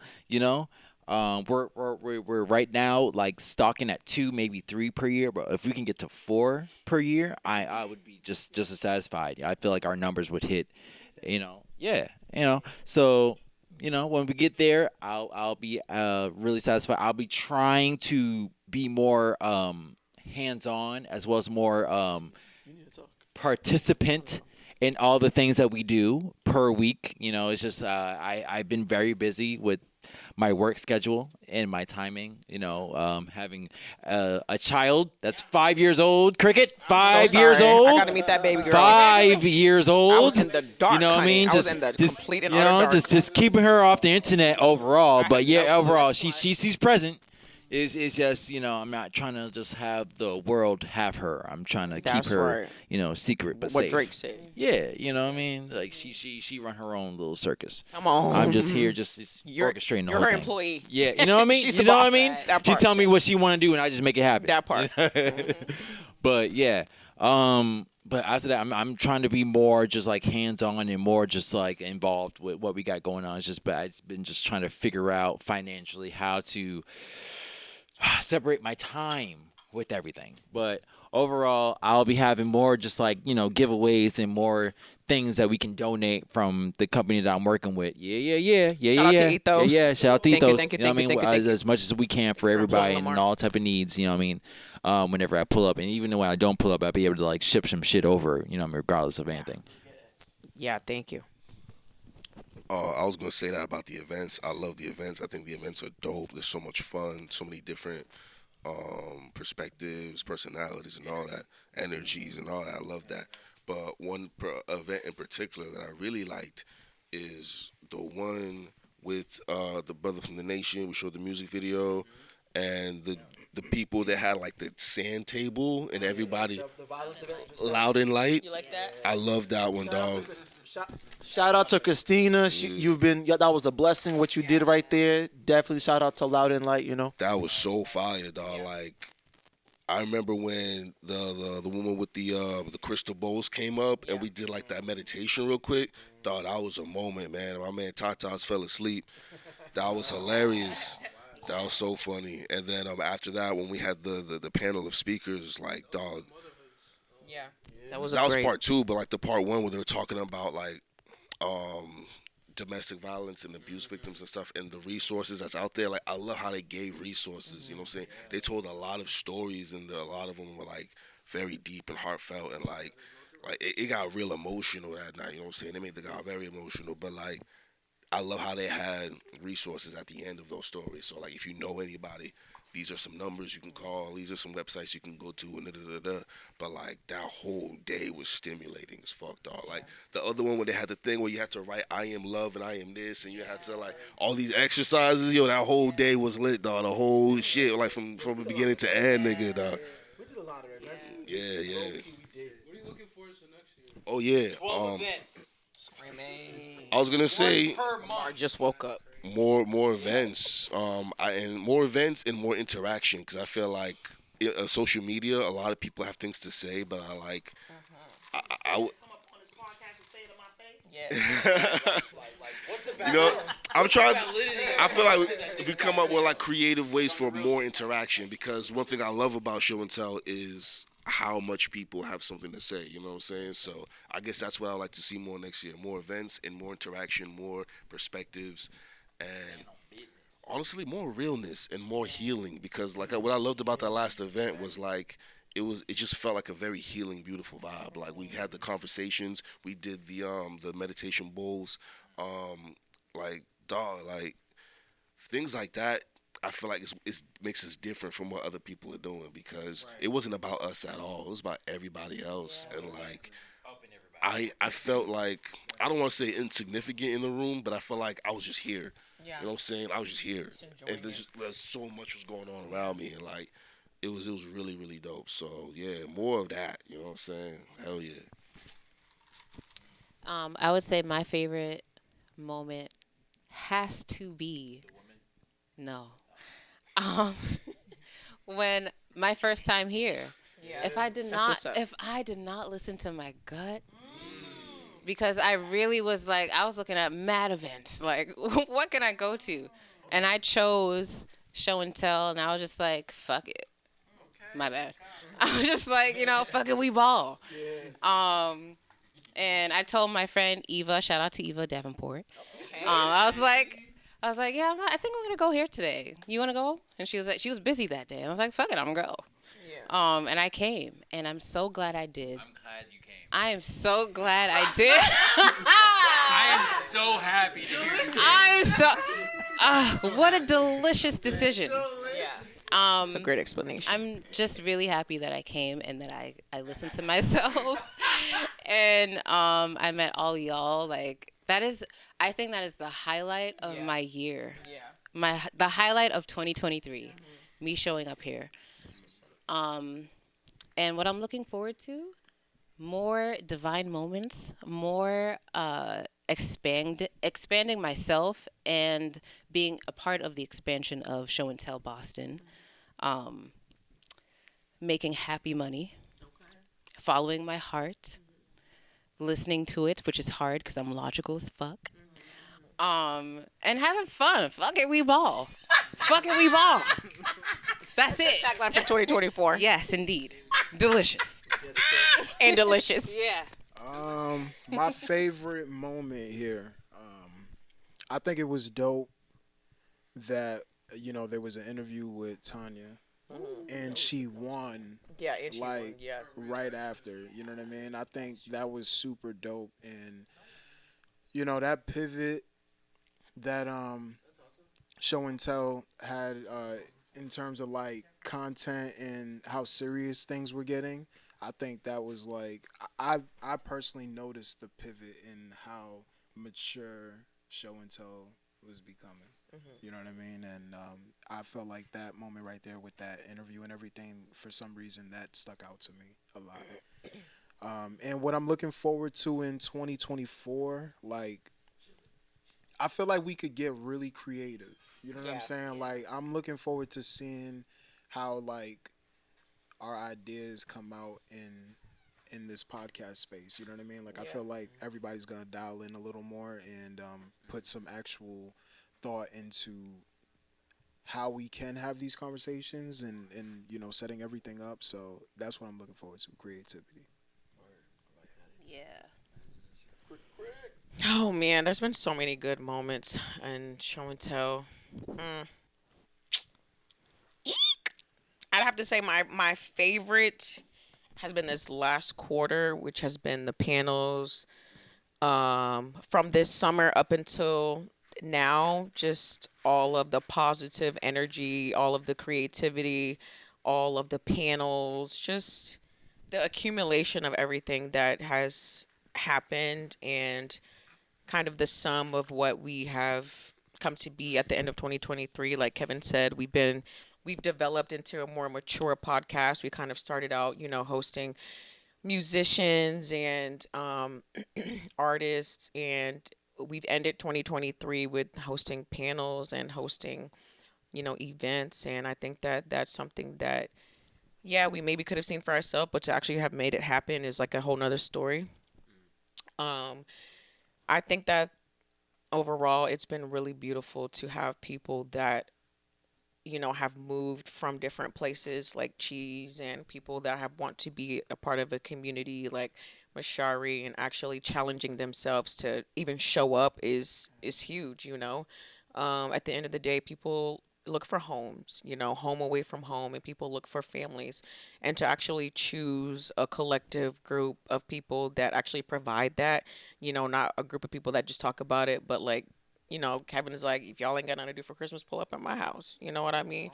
We're right now stocking at 2, maybe 3 per year, but if we can get to 4 per year, I would be just as satisfied. I feel like our numbers would hit, So, when we get there, I'll be really satisfied. I'll be trying to be more hands-on as well as more participant in all the things that we do per week. It's just I've been very busy with my work schedule and my timing. Having a child that's 5 years old. Cricket, 5 years old. I gotta meet that baby girl. 5 years old. I was in the dark. You know what I mean? I was in the complete and utter dark. Just keeping her off the internet overall. But yeah, overall, she's present. Is just I'm not trying to just have the world have her. I'm trying to That's keep her right. secret but What safe. Drake said. Yeah, you know what I mean. She run her own little circus. Come on. I'm just here just You're- orchestrating the you're whole her thing. employee. Yeah, you know what I mean. She's You the know what I boss. mean. That She part. tell me what she want to do and I just make it happen. That part. But yeah. But after that, I'm trying to be more just hands-on and more just involved with what we got going on. I've been just trying to figure out financially how to separate my time with everything. But overall, I'll be having more just giveaways and more things that we can donate from the company that I'm working with. Yeah. Shout out to Ethos. Yeah, shout out to Thank you, Ethos. thank you, know what I thank mean? you, thank you. As much as we can for everybody and all type of needs, you know what I mean? Whenever I pull up, and even when I don't pull up, I'll be able to ship some shit over, regardless of anything. Yeah, thank you. I was gonna say that about the events. I love the events. I think the events are dope. There's so much fun, so many different perspectives, personalities, and all that, energies, and all that. I love that. But one event in particular that I really liked is the one with the brother from the nation. We showed the music video, and the people that had like the sand table and everybody loud and light. You like that? I love that one, dog. Shout out to Christina. You've been that was a blessing what you did right there. Definitely shout out to Loud and Light. That was so fire, dog. Like I remember when the woman with the crystal bowls came up and we did like that meditation real quick. Dog, that was a moment, man. My man Tatas fell asleep. That was hilarious. That was so funny. And then after that, when we had the panel of speakers, like dog. Yeah, that was part 2, but like the part 1 where they were talking about like domestic violence and abuse victims and stuff and the resources that's out there. Like I love how they gave resources. You know what I'm saying? They told a lot of stories and a lot of them were like very deep and heartfelt and like it got real emotional that night. You know what I'm saying? They made the guy very emotional, but like I love how they had resources at the end of those stories. So like if you know anybody, these are some numbers you can call. These are some websites you can go to, and da-da-da-da. But, like, that whole day was stimulating as fuck, dog. Like, the other one where they had the thing where you had to write, I am love and I am this, and you had to, like, all these exercises. Yo, that whole day was lit, dog. The whole shit, like, from the beginning to end, nigga, dog. We did a lot of events. Yeah. What are you looking for next year? Oh, yeah. 12 events. Screaming. I was going to say... I just woke up. More events, and more events and more interaction because I feel like social media, a lot of people have things to say, but I like, you know, I'm trying. I feel like if we come up with like creative ways for more interaction, because one thing I love about show and tell is how much people have something to say. You know what I'm saying? So I guess that's what I like to see more next year: more events and more interaction, more perspectives. And honestly, more realness and more healing because like what I loved about that last event was like it just felt like a very healing, beautiful vibe. Like we had the conversations, we did the meditation bowls, like dog, like things like that. I feel like it makes us different from what other people are doing because it wasn't about us at all. It was about everybody else, and like I felt like I don't want to say insignificant in the room, but I felt like I was just here. Yeah. You know what I'm saying? I was just here, and there's so much was going on around me, and like it was really really dope. So yeah, more of that. You know what I'm saying? Hell yeah. I would say my favorite moment has to be when my first time here. Yeah. If I did not listen to my gut. Because I really was like, I was looking at mad events. Like, what can I go to? And I chose show and tell, and I was just like, fuck it. My bad. I was just like, fuck it, we ball. And I told my friend Eva, shout out to Eva Davenport. Okay. I was like, yeah, I think I'm gonna go here today. You wanna go? And she was busy that day. And I was like, fuck it, I'm gonna go. Yeah. And I came, and I'm so glad I did. I'm glad you came. I am so glad I did. I am so happy to hear you. I'm so. What a delicious decision. Yeah. It's a great explanation. I'm just really happy that I came and that I listened to myself, and I met all y'all. Like I think that is the highlight of my year. Yeah. The highlight of 2023. Mm-hmm. Me showing up here. And what I'm looking forward to. More divine moments, more expanding myself and being a part of the expansion of Show and Tell Boston, making happy money, following my heart, listening to it, which is hard because I'm logical as fuck, and having fun. Fuck it, we ball. Fuck it, we ball. That's it. Tagline for 2024. Yes, indeed. Delicious. And delicious. Yeah. My favorite moment here, I think it was dope that there was an interview with Tanya, and she won. Yeah, and she won. Yeah. Right after. You know what I mean? I think that was super dope, and that pivot that Show and Tell had in terms of like content and how serious things were getting. I think that was like I personally noticed the pivot in how mature Show and Tell was becoming. You know what I mean? And I felt like that moment right there with that interview and everything, for some reason, that stuck out to me a lot. And what I'm looking forward to in 2024, like, I feel like we could get really creative. You know what I'm saying? Like, I'm looking forward to seeing how, like, our ideas come out in this podcast space. You know what I mean? Like, I feel like everybody's going to dial in a little more and put some actual thought into how we can have these conversations and you know, setting everything up. So that's what I'm looking forward to, creativity. Yeah. Oh man, there's been so many good moments in Show and Tell. Eek. I'd have to say my favorite has been this last quarter, which has been the panels from this summer up until now. Just all of the positive energy, all of the creativity, all of the panels, just the accumulation of everything that has happened and kind of the sum of what we have come to be at the end of 2023. Like Kevin said, we've developed into a more mature podcast. We kind of started out, you know, hosting musicians and artists, and we've ended 2023 with hosting panels and hosting, you know, events. And I think that that's something that, yeah, we maybe could have seen for ourselves, but to actually have made it happen is like a whole nother story. I think that overall it's been really beautiful to have people that, you know, have moved from different places like Cheese, and people that have want to be a part of a community like Mashari, and actually challenging themselves to even show up is huge, you know. At the end of the day, people look for homes, you know, home away from home, and people look for families, and to actually choose a collective group of people that actually provide that, you know, not a group of people that just talk about it, but like, you know, Kevin is like, if y'all ain't got nothing to do for Christmas, pull up at my house. You know what I mean?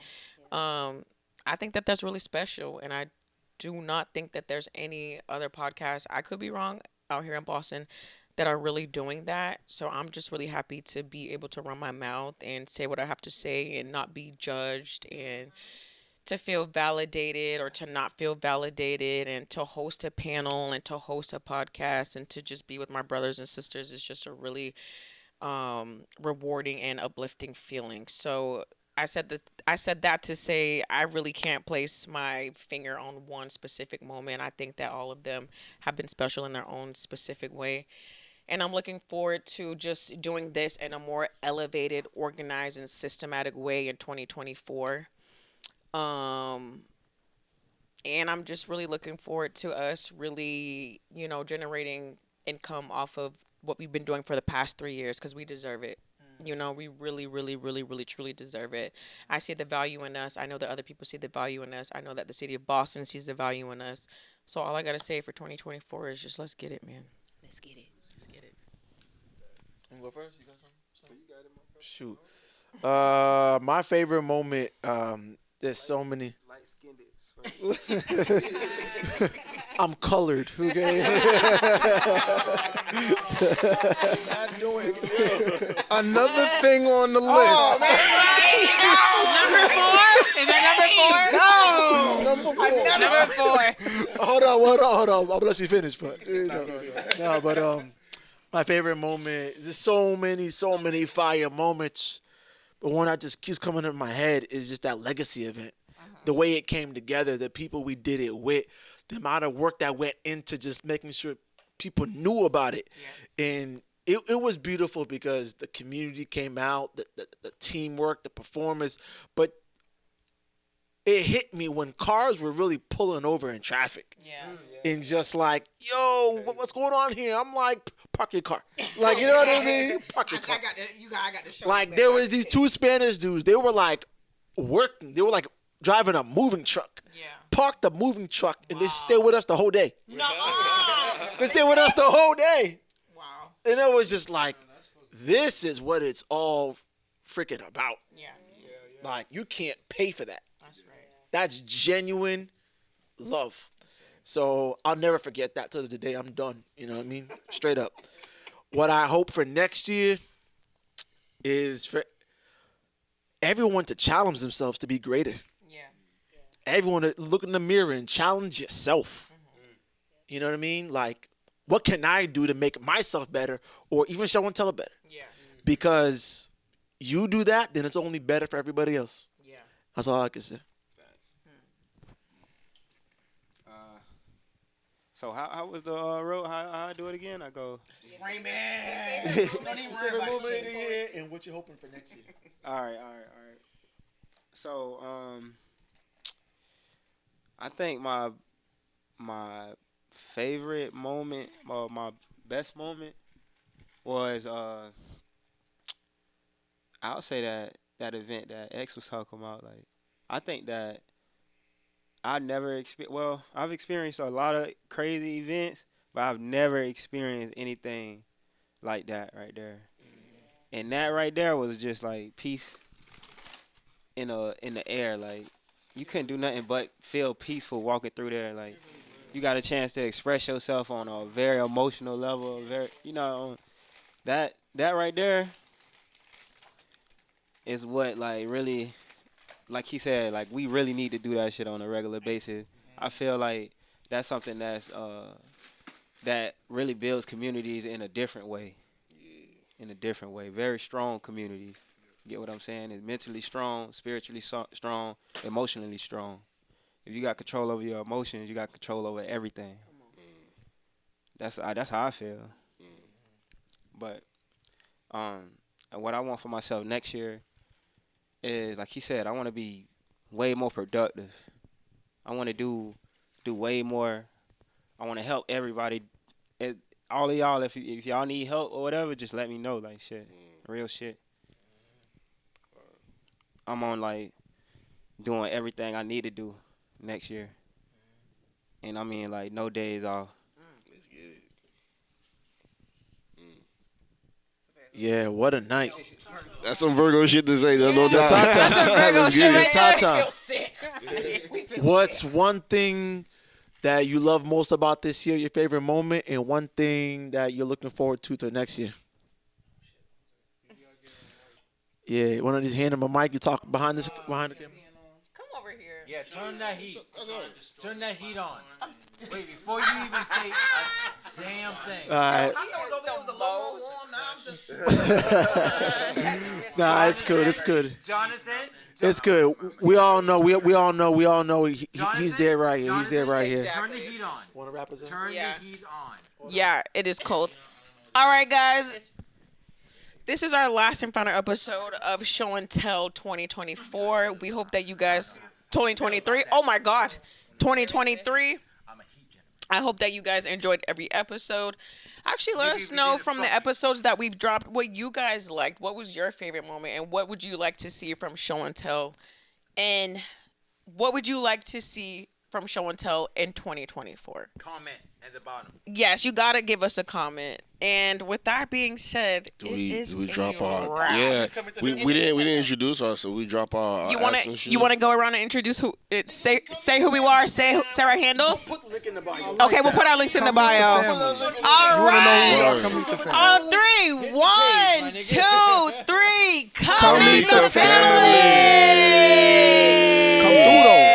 I think that that's really special, and I do not think that there's any other podcast, I could be wrong, out here in Boston that are really doing that. So I'm just really happy to be able to run my mouth and say what I have to say and not be judged, and to feel validated or to not feel validated, and to host a panel and to host a podcast and to just be with my brothers and sisters is just a really rewarding and uplifting feeling. So I said that to say I really can't place my finger on one specific moment. I think that all of them have been special in their own specific way. And I'm looking forward to just doing this in a more elevated, organized, and systematic way in 2024. And I'm just really looking forward to us really, you know, generating income off of what we've been doing for the past 3 years, because we deserve it. You know, we really, really, really, really, truly deserve it. I see the value in us. I know that other people see the value in us. I know that the city of Boston sees the value in us. So all I got to say for 2024 is just let's get it, man. Let's get it. Let's get it. You go first? You got something? Shoot. My favorite moment, there's so many. I'm colored. Okay. Another thing on the list. Number 4? Is that number 4? Number 4. Hold on. I'll let you finish, but my favorite moment. There's so many fire moments, but one that just keeps coming in my head is just that legacy event. The way it came together, the people we did it with, the amount of work that went into just making sure people knew about it. Yeah. And it was beautiful because the community came out, the teamwork, the performance. But it hit me when cars were really pulling over in traffic. Yeah. And just like, yo, what's going on here? I'm like, park your car. Like, you know what I mean? Park your car. I got to show like, there was these 2 Spanish dudes. They were like working. They were like driving a moving truck. Yeah. Parked the moving truck, and they stayed with us the whole day. No. They stayed with us the whole day. Wow. And it was just like, this is what it's all freaking about. Yeah. Like, you can't pay for that. That's right. That's genuine love. That's right. So I'll never forget that till the day I'm done. You know what I mean? Straight up. What I hope for next year is for everyone to challenge themselves to be greater. Yeah. Everyone to look in the mirror and challenge yourself. You know what I mean? Like, what can I do to make myself better or even show and tell it better? Yeah. Because you do that, then it's only better for everybody else. Yeah. That's all I can say. So how was the road? How I do it again? I go. Screaming. Don't even worry about it. And what you hoping for next year? All right. So I think my favorite moment, or my best moment, was I'll say that event that X was talking about. Like, I think that I've experienced a lot of crazy events, but I've never experienced anything like that right there. And that right there was just like peace in the air. Like, you couldn't do nothing but feel peaceful walking through there. Like, you got a chance to express yourself on a very emotional level. That right there is what, like, really, like he said, like, we really need to do that shit on a regular basis. I feel like that's something that really builds communities in a different way. In a different way. Very strong communities. Get what I'm saying? It's mentally strong, spiritually strong, emotionally strong. If you got control over your emotions, you got control over everything. That's how I feel. But what I want for myself next year is, like he said, I want to be way more productive. I want to do way more. I want to help everybody. All of y'all, if y'all need help or whatever, just let me know. Like, shit, real shit. I'm on, like, doing everything I need to do next year. And I mean, like, no days off. Let's get it. Yeah, what a night. That's some Virgo shit to say. No doubt. That's some Virgo shit right there. I feel sick. What's one thing that you love most about this year, your favorite moment, and one thing that you're looking forward to next year? Yeah, why don't you just hand him a mic? You talk behind the camera. Come over here. Yeah, turn that heat. Turn that heat on. Wait, before you even say a damn thing. All right. Nah, it's good. It's good. Jonathan. It's good. We all know. We all know. He's there right here. He's there right here. Turn the heat on. Want to wrap us up? Turn the heat on. Yeah, it is cold. All right, guys. This is our last and final episode of Show and Tell 2024. We hope that you guys, 2023. Oh my God, 2023. I hope that you guys enjoyed every episode. Actually, let us know from the episodes that we've dropped what you guys liked. What was your favorite moment, and what would you like to see from Show and Tell? And what would you like to see from Show and Tell in 2024? Comment at the bottom. Yes, you gotta give us a comment. And with that being said, do we drop our wrap. Yeah, we didn't introduce ourselves. So we drop our you wanna go around and introduce who say who we are, say our handles. Put the link in the bio. Okay, we'll put our links in the bio. All right. On 3, 1, 2, 3. Come meet the family. Come through though.